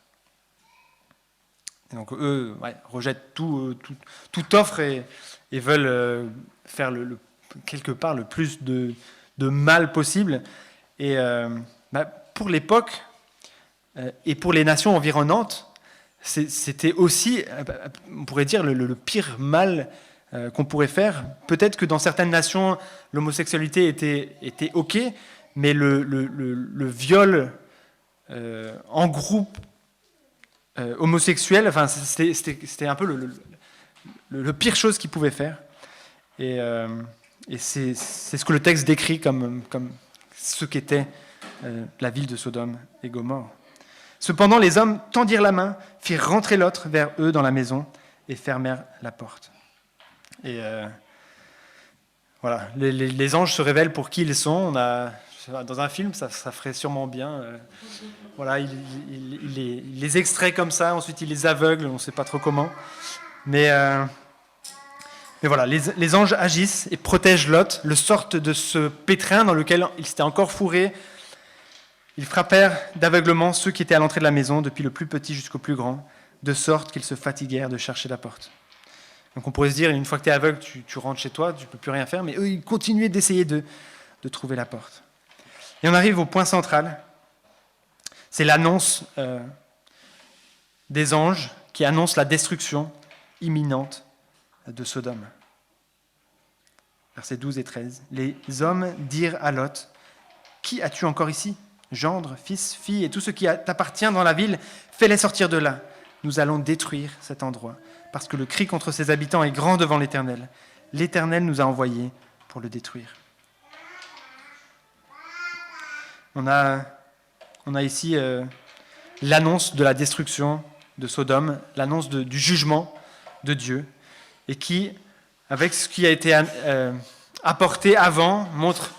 Et donc eux rejettent toute offre et veulent faire quelque part le plus de mal possible. Et pour l'époque et pour les nations environnantes, c'était aussi, on pourrait dire, le pire mal qu'on pourrait faire. Peut-être que dans certaines nations, l'homosexualité était OK, mais le viol en groupe homosexuel, enfin, c'était un peu le pire chose qu'ils pouvaient faire. Et c'est ce que le texte décrit comme ce qu'était la ville de Sodome et Gomorrhe. Cependant, les hommes tendirent la main, firent rentrer l'autre vers eux dans la maison et fermèrent la porte. Et voilà, les anges se révèlent pour qui ils sont. Dans un film, ça ferait sûrement bien. Voilà, il les extrait comme ça, ensuite il les aveugle, on ne sait pas trop comment. Mais voilà, les anges agissent et protègent Lot, le sortent de ce pétrin dans lequel il s'était encore fourré. Ils frappèrent d'aveuglement ceux qui étaient à l'entrée de la maison, depuis le plus petit jusqu'au plus grand, de sorte qu'ils se fatiguèrent de chercher la porte. Donc on pourrait se dire, une fois que tu es aveugle, tu rentres chez toi, tu ne peux plus rien faire, mais eux, ils continuaient d'essayer de trouver la porte. Et on arrive au point central, c'est l'annonce des anges qui annoncent la destruction imminente de Sodome. Versets 12 et 13. Les hommes dirent à Lot, « Qui as-tu encore ici ? Gendre, fils, fille et tout ce qui t'appartient dans la ville, fais-les sortir de là. Nous allons détruire cet endroit, parce que le cri contre ses habitants est grand devant l'Éternel. L'Éternel nous a envoyés pour le détruire. » On a ici l'annonce de la destruction de Sodome, l'annonce du jugement de Dieu, et qui, avec ce qui a été apporté avant, montre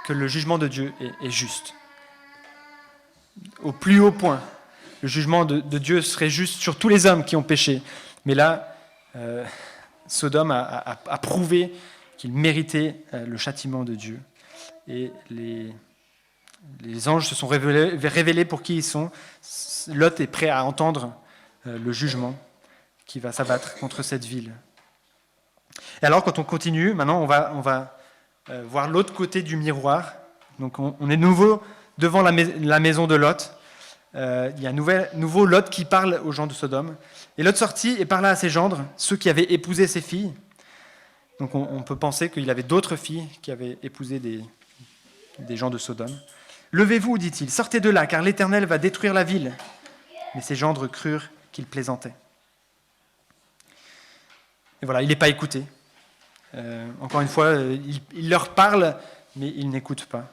que le jugement de Dieu est juste. Au plus haut point, le jugement de Dieu serait juste sur tous les hommes qui ont péché. Mais là, Sodome a prouvé qu'il méritait le châtiment de Dieu. Et les anges se sont révélés pour qui ils sont. Lot est prêt à entendre le jugement qui va s'abattre contre cette ville. Et alors, quand on continue, maintenant, on va voir l'autre côté du miroir. Donc, on est de nouveau devant la maison de Lot. Il y a un nouveau Lot qui parle aux gens de Sodome. Et Lot sortit et parla à ses gendres, ceux qui avaient épousé ses filles. Donc, on peut penser qu'il avait d'autres filles qui avaient épousé des gens de Sodome. « Levez-vous, dit-il, sortez de là, car l'Éternel va détruire la ville. » Mais ses gendres crurent qu'il plaisantait. Et voilà, il n'est pas écouté. Encore une fois, il leur parle, mais il n'écoute pas.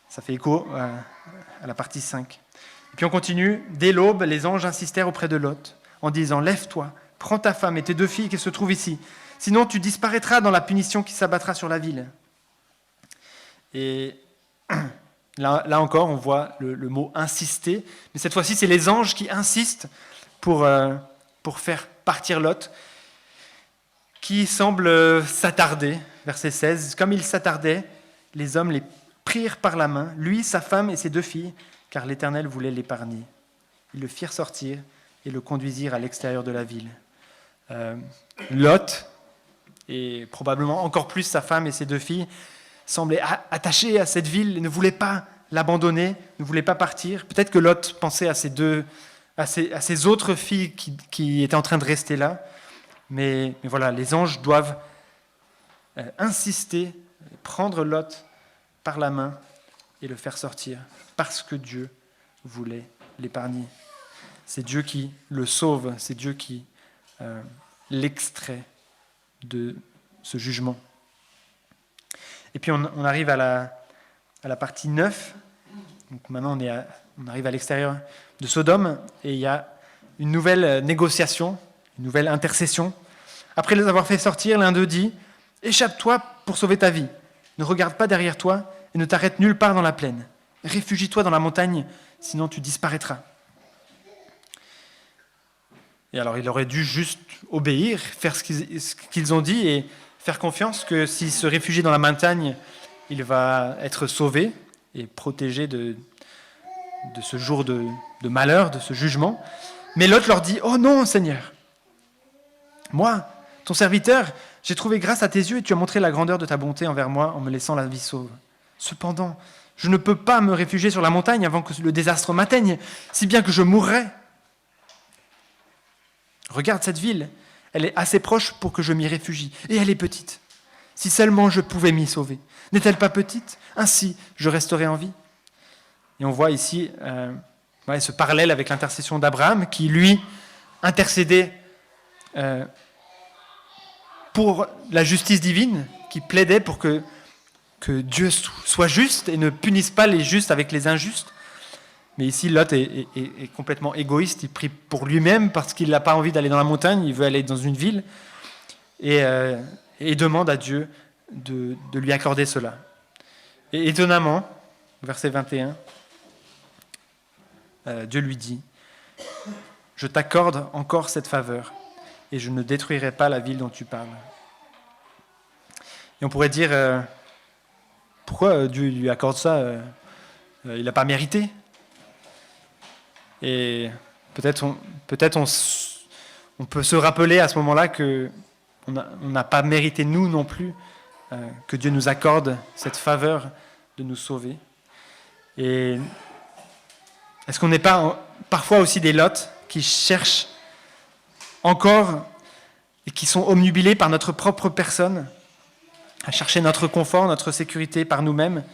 Ça fait écho à la partie 5. Et puis on continue. Dès l'aube, les anges insistèrent auprès de Lot en disant « Lève-toi, prends ta femme et tes 2 filles qui se trouvent ici. Sinon tu disparaîtras dans la punition qui s'abattra sur la ville. » Et là encore, on voit le mot « insister ». Mais cette fois-ci, c'est les anges qui insistent pour faire partir Lot, qui semble s'attarder. Verset 16. Comme il s'attardait, les hommes les prirent par la main, lui, sa femme et ses 2 filles, car l'Éternel voulait l'épargner. Ils le firent sortir et le conduisirent à l'extérieur de la ville. Lot, et probablement encore plus sa femme et ses 2 filles, semblaient attachés à cette ville, ne voulaient pas l'abandonner, ne voulaient pas partir. Peut-être que Lot pensait à ses autres filles qui étaient en train de rester là. Mais voilà, les anges doivent insister, prendre Lot par la main et le faire sortir, parce que Dieu voulait l'épargner. C'est Dieu qui le sauve, c'est Dieu qui l'extrait de ce jugement. Et puis on arrive à la partie 9. Donc maintenant on arrive à l'extérieur de Sodome et il y a une nouvelle négociation, une nouvelle intercession. Après les avoir fait sortir, l'un d'eux dit « Échappe-toi pour sauver ta vie. Ne regarde pas derrière toi et ne t'arrête nulle part dans la plaine. Réfugie-toi dans la montagne, sinon tu disparaîtras. » Et alors il aurait dû juste obéir, faire ce qu'ils ont dit, et faire confiance que s'il se réfugie dans la montagne, il va être sauvé et protégé de ce jour de malheur, de ce jugement. Mais Lot leur dit « Oh non, Seigneur, moi, ton serviteur, j'ai trouvé grâce à tes yeux et tu as montré la grandeur de ta bonté envers moi en me laissant la vie sauve. Cependant, je ne peux pas me réfugier sur la montagne avant que le désastre m'atteigne, si bien que je mourrais. Regarde cette ville, elle est assez proche pour que je m'y réfugie, et elle est petite. Si seulement je pouvais m'y sauver. N'est-elle pas petite? Ainsi, je resterai en vie. » Et on voit ici ce parallèle avec l'intercession d'Abraham, qui, lui, intercédait pour la justice divine, qui plaidait pour que Dieu soit juste et ne punisse pas les justes avec les injustes. Mais ici, Lot est complètement égoïste. Il prie pour lui-même parce qu'il n'a pas envie d'aller dans la montagne, il veut aller dans une ville. Et demande à Dieu de lui accorder cela. Et étonnamment, verset 21, Dieu lui dit « Je t'accorde encore cette faveur et je ne détruirai pas la ville dont tu parles. » Et on pourrait dire pourquoi Dieu lui accorde ça? Il n'a pas mérité. Et peut-être on peut se rappeler à ce moment-là qu'on n'a pas mérité nous non plus que Dieu nous accorde cette faveur de nous sauver. Et est-ce qu'on n'est pas parfois aussi des Lots qui cherchent encore et qui sont omnubilés par notre propre personne, à chercher notre confort, notre sécurité par nous-mêmes,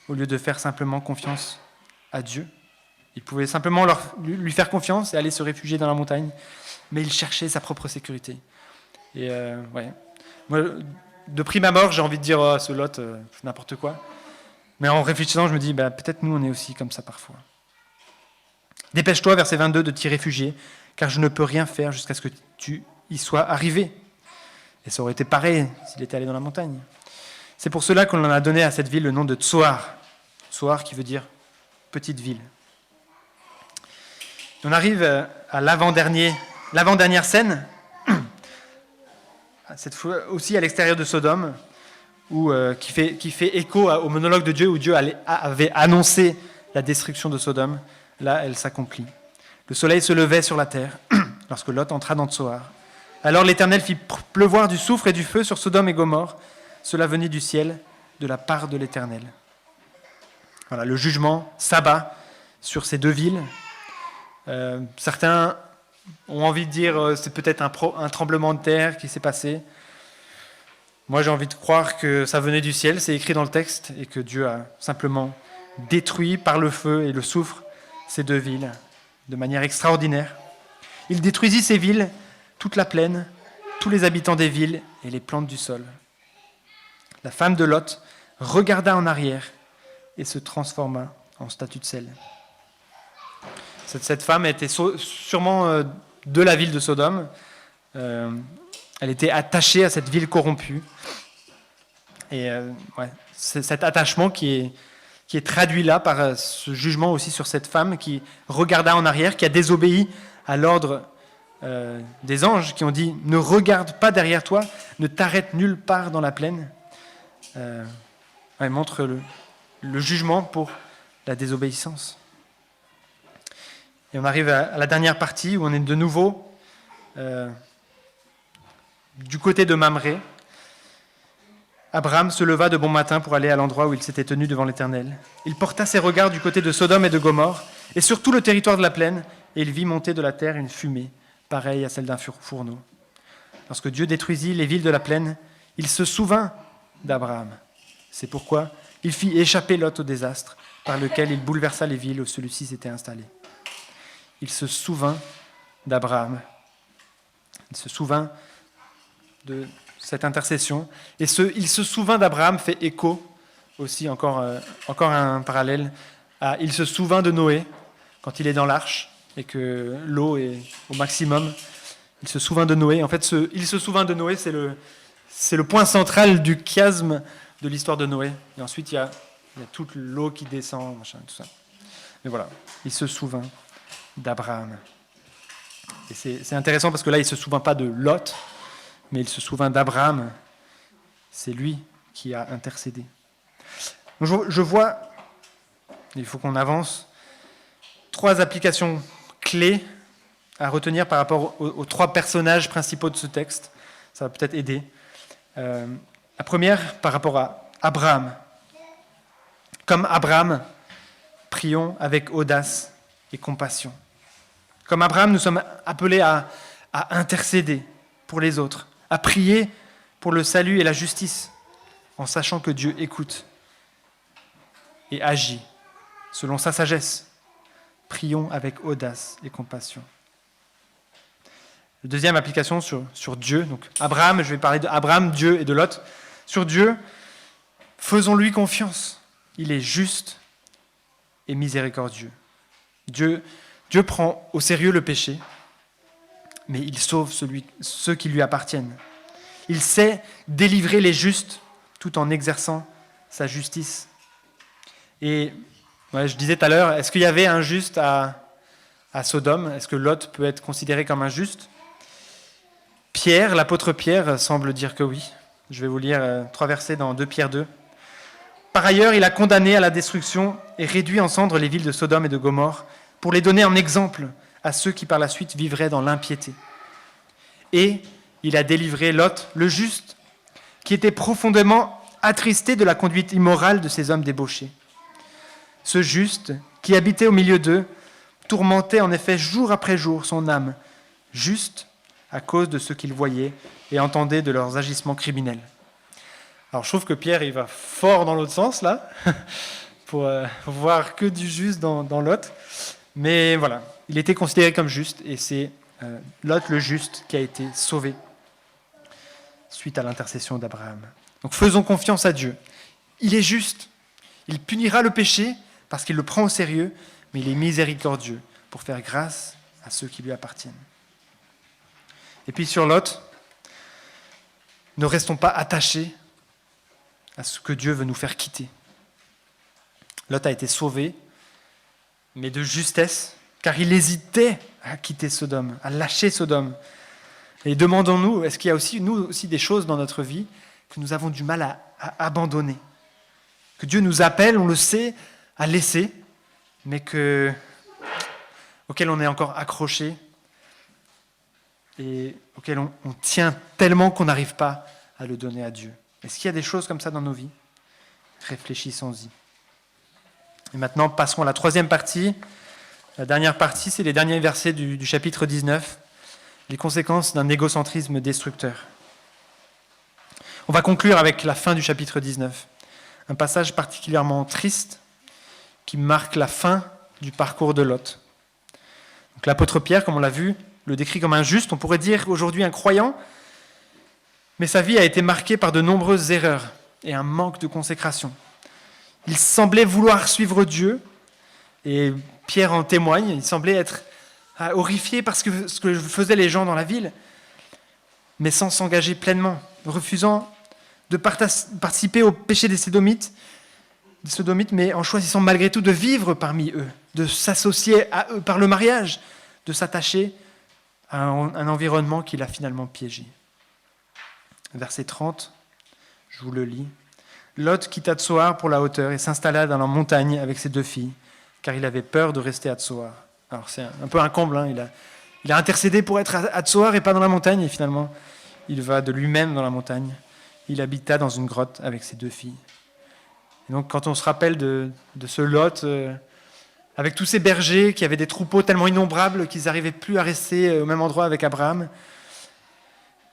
au lieu de faire simplement confiance à Dieu? Il pouvait simplement lui faire confiance et aller se réfugier dans la montagne, mais il cherchait sa propre sécurité. Et moi, de prime abord, j'ai envie de dire ce Lot, n'importe quoi. Mais en réfléchissant, je me dis, peut-être nous, on est aussi comme ça parfois. Dépêche-toi, verset 22, de t'y réfugier, car je ne peux rien faire jusqu'à ce que tu y sois arrivé. Et ça aurait été pareil s'il était allé dans la montagne. C'est pour cela qu'on en a donné à cette ville le nom de Tsoar. Tsoar qui veut dire petite ville. On arrive à l'avant-dernière scène, cette fois aussi à l'extérieur de Sodome, qui fait écho au monologue de Dieu, où Dieu avait annoncé la destruction de Sodome. Là, elle s'accomplit. Le soleil se levait sur la terre lorsque Lot entra dans Tsoar. Alors l'Éternel fit pleuvoir du soufre et du feu sur Sodome et Gomorrhe. Cela venait du ciel, de la part de l'Éternel. Voilà, le jugement s'abat sur ces deux villes. Certains ont envie de dire c'est peut-être un tremblement de terre qui s'est passé. Moi, j'ai envie de croire que ça venait du ciel, c'est écrit dans le texte, et que Dieu a simplement détruit par le feu et le soufre ces deux villes de manière extraordinaire. Il détruisit ces villes, toute la plaine, tous les habitants des villes et les plantes du sol. La femme de Lot regarda en arrière et se transforma en statue de sel. Cette femme était sûrement de la ville de Sodome. Elle était attachée à cette ville corrompue. Et c'est cet attachement qui est traduit là par ce jugement aussi sur cette femme qui regarda en arrière, qui a désobéi à l'ordre des anges qui ont dit « Ne regarde pas derrière toi, ne t'arrête nulle part dans la plaine. » Elle montre le jugement pour la désobéissance. Et on arrive à la dernière partie où on est de nouveau du côté de Mamré. Abraham se leva de bon matin pour aller à l'endroit où il s'était tenu devant l'Éternel. Il porta ses regards du côté de Sodome et de Gomorrhe et sur tout le territoire de la plaine, et il vit monter de la terre une fumée, pareille à celle d'un fourneau. Lorsque Dieu détruisit les villes de la plaine, il se souvint d'Abraham. C'est pourquoi il fit échapper Lot au désastre, par lequel il bouleversa les villes où celui-ci s'était installé. Il se souvint d'Abraham. Il se souvint de cette intercession. Et il se souvint d'Abraham fait écho aussi, encore un parallèle, à il se souvint de Noé, quand il est dans l'arche et que l'eau est au maximum. Il se souvint de Noé. En fait, il se souvint de Noé, c'est le point central du chiasme de l'histoire de Noé. Et ensuite, il y a toute l'eau qui descend, machin, tout ça. Mais voilà, il se souvint d'Abraham. Et c'est intéressant parce que là, il ne se souvint pas de Lot, mais il se souvint d'Abraham, C'est lui qui a intercédé. Donc je vois, il faut qu'on avance, 3 applications clés à retenir par rapport aux 3 personnages principaux de ce texte. Ça va peut-être aider. La première, par rapport à Abraham. Comme Abraham, prions avec audace et compassion. Comme Abraham, nous sommes appelés à intercéder pour les autres, à prier pour le salut et la justice, en sachant que Dieu écoute et agit selon sa sagesse. Prions avec audace et compassion. La deuxième application sur Dieu, donc Abraham, je vais parler d'Abraham, Dieu et de Lot. Sur Dieu, faisons-lui confiance. Il est juste et miséricordieux. Dieu prend au sérieux le péché, mais il sauve ceux qui lui appartiennent. Il sait délivrer les justes tout en exerçant sa justice. Et je disais tout à l'heure, est-ce qu'il y avait un juste à Sodome ? Est-ce que Lot peut être considéré comme un juste ? Pierre, l'apôtre Pierre, semble dire que oui. Je vais vous lire 3 versets dans 2 Pierre 2. Par ailleurs, il a condamné à la destruction et réduit en cendres les villes de Sodome et de Gomorrhe pour les donner en exemple à ceux qui par la suite vivraient dans l'impiété. Et il a délivré Lot, le juste, qui était profondément attristé de la conduite immorale de ces hommes débauchés. Ce juste, qui habitait au milieu d'eux, tourmentait en effet jour après jour son âme, juste à cause de ce qu'il voyait et entendait de leurs agissements criminels. Alors je trouve que Pierre, il va fort dans l'autre sens, là, pour voir que du juste dans Lot. Mais voilà, il était considéré comme juste, et c'est Lot le juste qui a été sauvé suite à l'intercession d'Abraham. Donc faisons confiance à Dieu. Il est juste. Il punira le péché parce qu'il le prend au sérieux, mais il est miséricordieux pour faire grâce à ceux qui lui appartiennent. Et puis sur Lot, ne restons pas attachés à ce que Dieu veut nous faire quitter. Lot a été sauvé, mais de justesse, car il hésitait à quitter Sodome, à lâcher Sodome. Et demandons-nous, est-ce qu'il y a aussi, nous aussi, des choses dans notre vie que nous avons du mal à abandonner ? Que Dieu nous appelle, on le sait, à laisser, mais auquel on est encore accroché et auquel on tient tellement qu'on n'arrive pas à le donner à Dieu. Est-ce qu'il y a des choses comme ça dans nos vies ? Réfléchissons-y. Et maintenant, passons à la 3e partie. La dernière partie, c'est les derniers versets du chapitre 19, les conséquences d'un égocentrisme destructeur. On va conclure avec la fin du chapitre 19, un passage particulièrement triste qui marque la fin du parcours de Lot. Donc, l'apôtre Pierre, comme on l'a vu, le décrit comme un juste, on pourrait dire aujourd'hui un croyant, mais sa vie a été marquée par de nombreuses erreurs et un manque de consécration. Il semblait vouloir suivre Dieu, et Pierre en témoigne, il semblait être horrifié par ce que faisaient les gens dans la ville, mais sans s'engager pleinement, refusant de participer au péché des Sodomites, mais en choisissant malgré tout de vivre parmi eux, de s'associer à eux par le mariage, de s'attacher à un environnement qu'il a finalement piégé. Verset 30, je vous le lis. Lot quitta Tsoar pour la hauteur et s'installa dans la montagne avec ses 2 filles, car il avait peur de rester à Tsoar. Alors c'est un peu un comble, hein. Il a intercédé pour être à Tsoar et pas dans la montagne, et finalement, il va de lui-même dans la montagne. Il habita dans une grotte avec ses 2 filles. Et donc quand on se rappelle de ce Lot, avec tous ces bergers qui avaient des troupeaux tellement innombrables qu'ils n'arrivaient plus à rester au même endroit avec Abraham,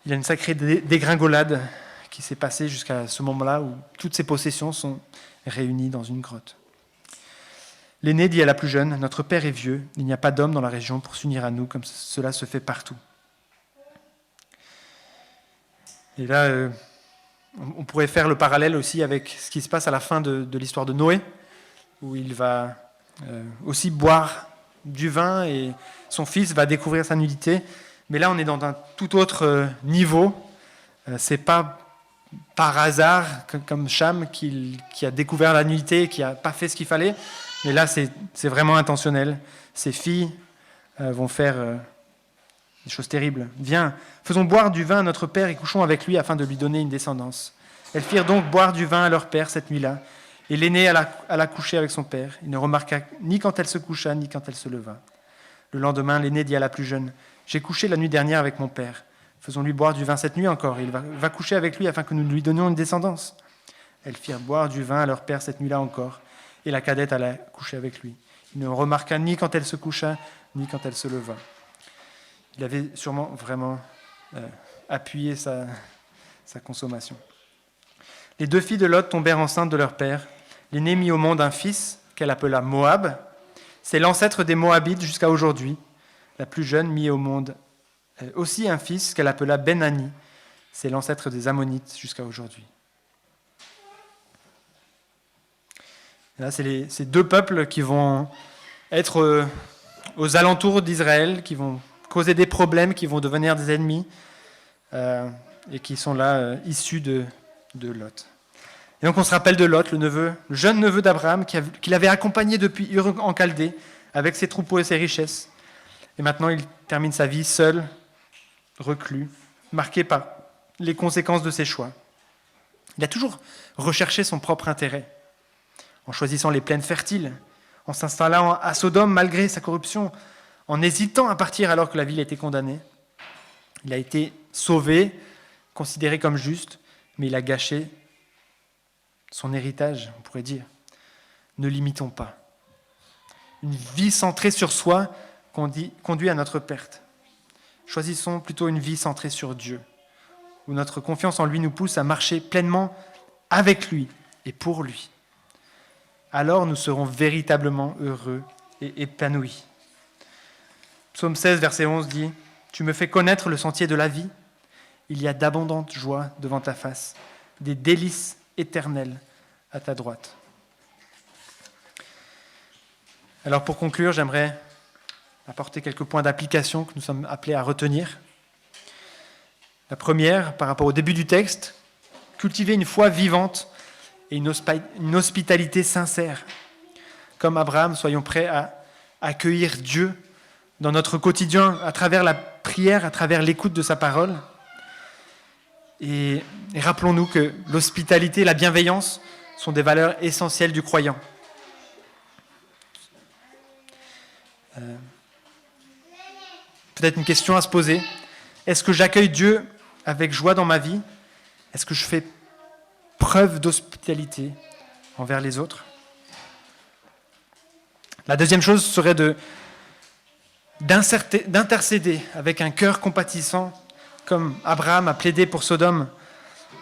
il y a une sacrée dégringolade qui s'est passée jusqu'à ce moment-là où toutes ses possessions sont réunies dans une grotte. L'aîné dit à la plus jeune, « Notre père est vieux, il n'y a pas d'homme dans la région pour s'unir à nous comme cela se fait partout. » Et là, on pourrait faire le parallèle aussi avec ce qui se passe à la fin de l'histoire de Noé, où il va aussi boire du vin et son fils va découvrir sa nudité. Mais là, on est dans un tout autre niveau. C'est pas par hasard, comme Cham, qui a découvert la nudité et qui n'a pas fait ce qu'il fallait. Mais là, c'est vraiment intentionnel. Ces filles vont faire des choses terribles. Viens, faisons boire du vin à notre père et couchons avec lui afin de lui donner une descendance. Elles firent donc boire du vin à leur père cette nuit-là, et l'aînée alla coucher avec son père. Il ne remarqua ni quand elle se coucha, ni quand elle se leva. Le lendemain, l'aîné dit à la plus jeune, « J'ai couché la nuit dernière avec mon père. Faisons-lui boire du vin cette nuit encore. Il va coucher avec lui afin que nous lui donnions une descendance. » Elles firent boire du vin à leur père cette nuit-là encore, et la cadette alla coucher avec lui. Il ne remarqua ni quand elle se coucha, ni quand elle se leva. Il avait sûrement vraiment appuyé sa consommation. Les 2 filles de Lot tombèrent enceintes de leur père. L'aînée mit au monde un fils qu'elle appela Moab. C'est l'ancêtre des Moabites jusqu'à aujourd'hui. La plus jeune mit au monde aussi un fils qu'elle appela Ben-Ani. C'est l'ancêtre des Ammonites jusqu'à aujourd'hui. Et là, c'est ces 2 peuples qui vont être aux alentours d'Israël, qui vont causer des problèmes, qui vont devenir des ennemis, et qui sont là issus de Lot. Et donc on se rappelle de Lot, le jeune neveu d'Abraham, qu'il avait accompagné depuis Ur en Chaldée, avec ses troupeaux et ses richesses. Et maintenant il termine sa vie seul, reclus, marqué par les conséquences de ses choix. Il a toujours recherché son propre intérêt, en choisissant les plaines fertiles, en s'installant à Sodome malgré sa corruption, en hésitant à partir alors que la ville était condamnée. Il a été sauvé, considéré comme juste, mais il a gâché son héritage, on pourrait dire. Ne l'imitons pas. Une vie centrée sur soi conduit à notre perte. Choisissons plutôt une vie centrée sur Dieu, où notre confiance en lui nous pousse à marcher pleinement avec lui et pour lui. Alors nous serons véritablement heureux et épanouis. Psaume 16, verset 11 dit « Tu me fais connaître le sentier de la vie. Il y a d'abondantes joies devant ta face, des délices éternelles à ta droite. » Alors pour conclure, j'aimerais apporter quelques points d'application que nous sommes appelés à retenir. La première, par rapport au début du texte, cultiver une foi vivante et une hospitalité sincère. Comme Abraham, soyons prêts à accueillir Dieu dans notre quotidien à travers la prière, à travers l'écoute de sa parole. Et rappelons-nous que l'hospitalité et la bienveillance sont des valeurs essentielles du croyant. Peut-être une question à se poser. Est-ce que j'accueille Dieu avec joie dans ma vie ? Est-ce que je fais preuve d'hospitalité envers les autres ? La deuxième chose serait d'intercéder avec un cœur compatissant, comme Abraham a plaidé pour Sodome.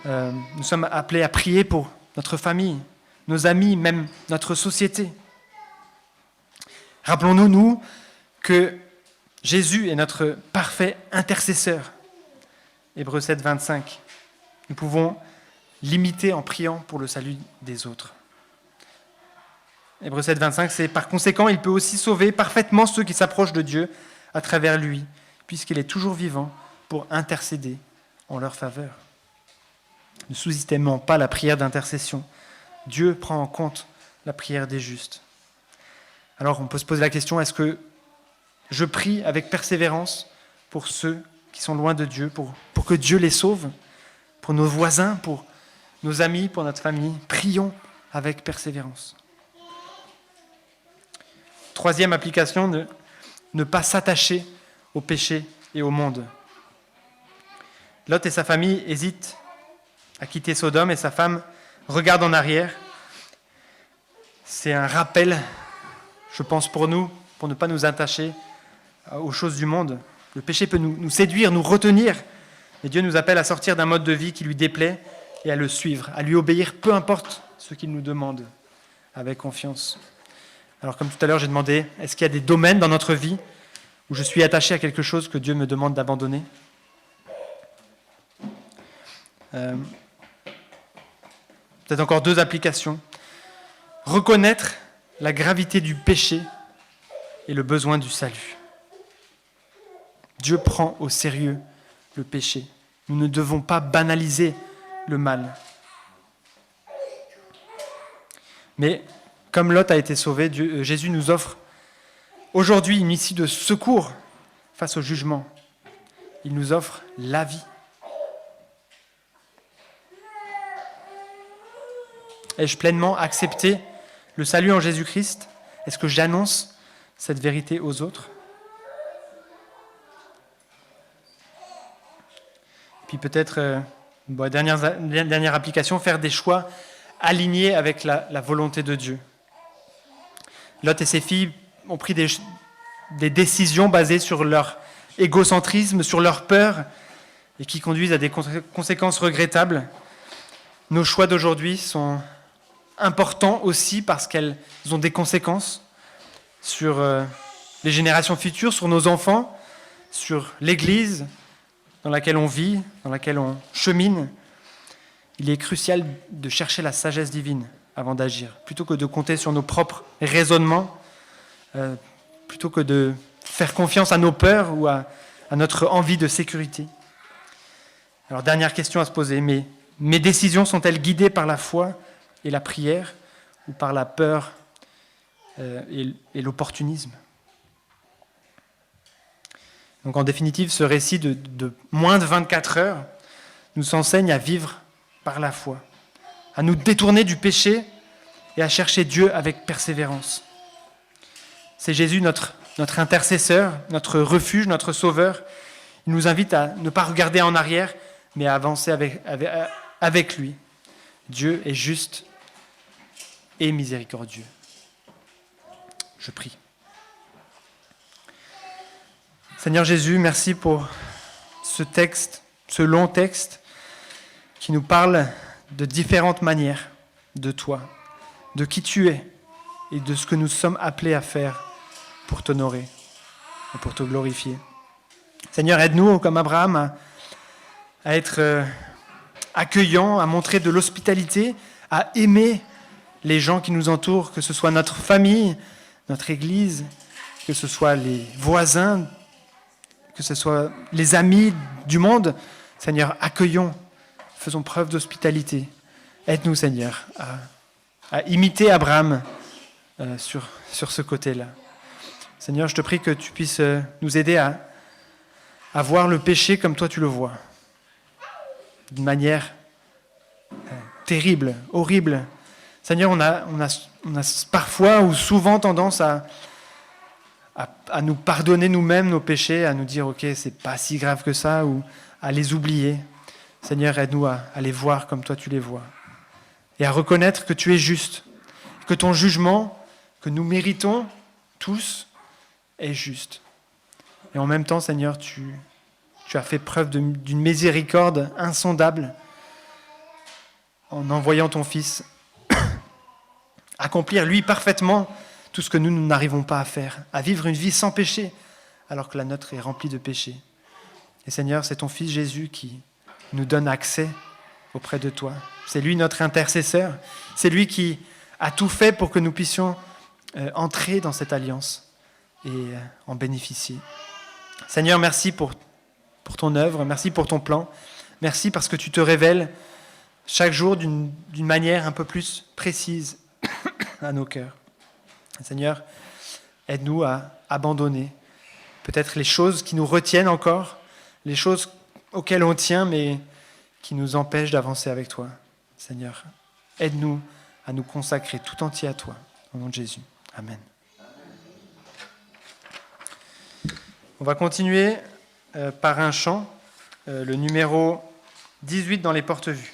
Nous sommes appelés à prier pour notre famille, nos amis, même notre société. Rappelons-nous, nous, que Jésus est notre parfait intercesseur. Hébreux 7, 25. Nous pouvons l'imiter en priant pour le salut des autres. Hébreux 7, 25, c'est par conséquent, il peut aussi sauver parfaitement ceux qui s'approchent de Dieu à travers lui, puisqu'il est toujours vivant pour intercéder en leur faveur. Ne sous-estimons pas la prière d'intercession. Dieu prend en compte la prière des justes. Alors on peut se poser la question, est-ce que je prie avec persévérance pour ceux qui sont loin de Dieu, pour que Dieu les sauve, pour nos voisins, pour nos amis, pour notre famille? Prions avec persévérance. Troisième application, ne pas s'attacher au péché et au monde. Lot et sa famille hésitent à quitter Sodome et sa femme regarde en arrière. C'est un rappel, je pense, pour nous, pour ne pas nous attacher aux choses du monde. Le péché peut nous séduire, nous retenir, mais Dieu nous appelle à sortir d'un mode de vie qui lui déplaît et à le suivre, à lui obéir, peu importe ce qu'il nous demande, avec confiance. Alors comme tout à l'heure, j'ai demandé, est-ce qu'il y a des domaines dans notre vie où je suis attaché à quelque chose que Dieu me demande d'abandonner ? Peut-être encore 2 applications. Reconnaître la gravité du péché et le besoin du salut. Dieu prend au sérieux le péché. Nous ne devons pas banaliser le mal. Mais comme Lot a été sauvé, Jésus nous offre aujourd'hui une issue de secours face au jugement. Il nous offre la vie. Ai-je pleinement accepté le salut en Jésus-Christ? Est-ce que j'annonce cette vérité aux autres? Puis peut-être, dernière application, faire des choix alignés avec la volonté de Dieu. Lot et ses filles ont pris des décisions basées sur leur égocentrisme, sur leur peur, et qui conduisent à des conséquences regrettables. Nos choix d'aujourd'hui sont importants aussi parce qu'elles ont des conséquences sur les générations futures, sur nos enfants, sur l'Église dans laquelle on vit, dans laquelle on chemine. Il est crucial de chercher la sagesse divine avant d'agir, plutôt que de compter sur nos propres raisonnements, plutôt que de faire confiance à nos peurs ou à notre envie de sécurité. Alors, dernière question à se poser, mes décisions sont-elles guidées par la foi et la prière ou par la peur et l'opportunisme? Donc, en définitive, ce récit de moins de 24 heures nous enseigne à vivre par la foi, à nous détourner du péché et à chercher Dieu avec persévérance. C'est Jésus, notre intercesseur, notre refuge, notre sauveur. Il nous invite à ne pas regarder en arrière, mais à avancer avec lui. Dieu est juste et miséricordieux. Je prie. Seigneur Jésus, merci pour ce texte, ce long texte qui nous parle de différentes manières de toi, de qui tu es et de ce que nous sommes appelés à faire pour t'honorer et pour te glorifier. Seigneur, aide-nous, comme Abraham, à être accueillants, à montrer de l'hospitalité, à aimer les gens qui nous entourent, que ce soit notre famille, notre Église, que ce soit les voisins, que ce soit les amis du monde. Seigneur, accueillons, faisons preuve d'hospitalité. Aide-nous, Seigneur, à imiter Abraham sur ce côté-là. Seigneur, je te prie que tu puisses nous aider à voir le péché comme toi tu le vois, d'une manière terrible, horrible. Seigneur, on a parfois ou souvent tendance à nous pardonner nous-mêmes nos péchés, à nous dire « Ok, c'est pas si grave que ça » ou à les oublier. Seigneur, aide-nous à les voir comme toi tu les vois et à reconnaître que tu es juste, que ton jugement que nous méritons tous est juste. Et en même temps, Seigneur, tu as fait preuve d'une miséricorde insondable en envoyant ton Fils accomplir, lui, parfaitement tout ce que nous n'arrivons pas à faire, à vivre une vie sans péché, alors que la nôtre est remplie de péché. Et Seigneur, c'est ton Fils Jésus qui nous donne accès auprès de toi. C'est lui notre intercesseur. C'est lui qui a tout fait pour que nous puissions entrer dans cette alliance et en bénéficier. Seigneur, merci pour ton œuvre, merci pour ton plan. Merci parce que tu te révèles chaque jour d'une manière un peu plus précise à nos cœurs. Seigneur, aide-nous à abandonner peut-être les choses qui nous retiennent encore, les choses auxquelles on tient, mais qui nous empêchent d'avancer avec toi. Seigneur, aide-nous à nous consacrer tout entier à toi. Au nom de Jésus. Amen. On va continuer par un chant, le numéro 18 dans les porte-vues.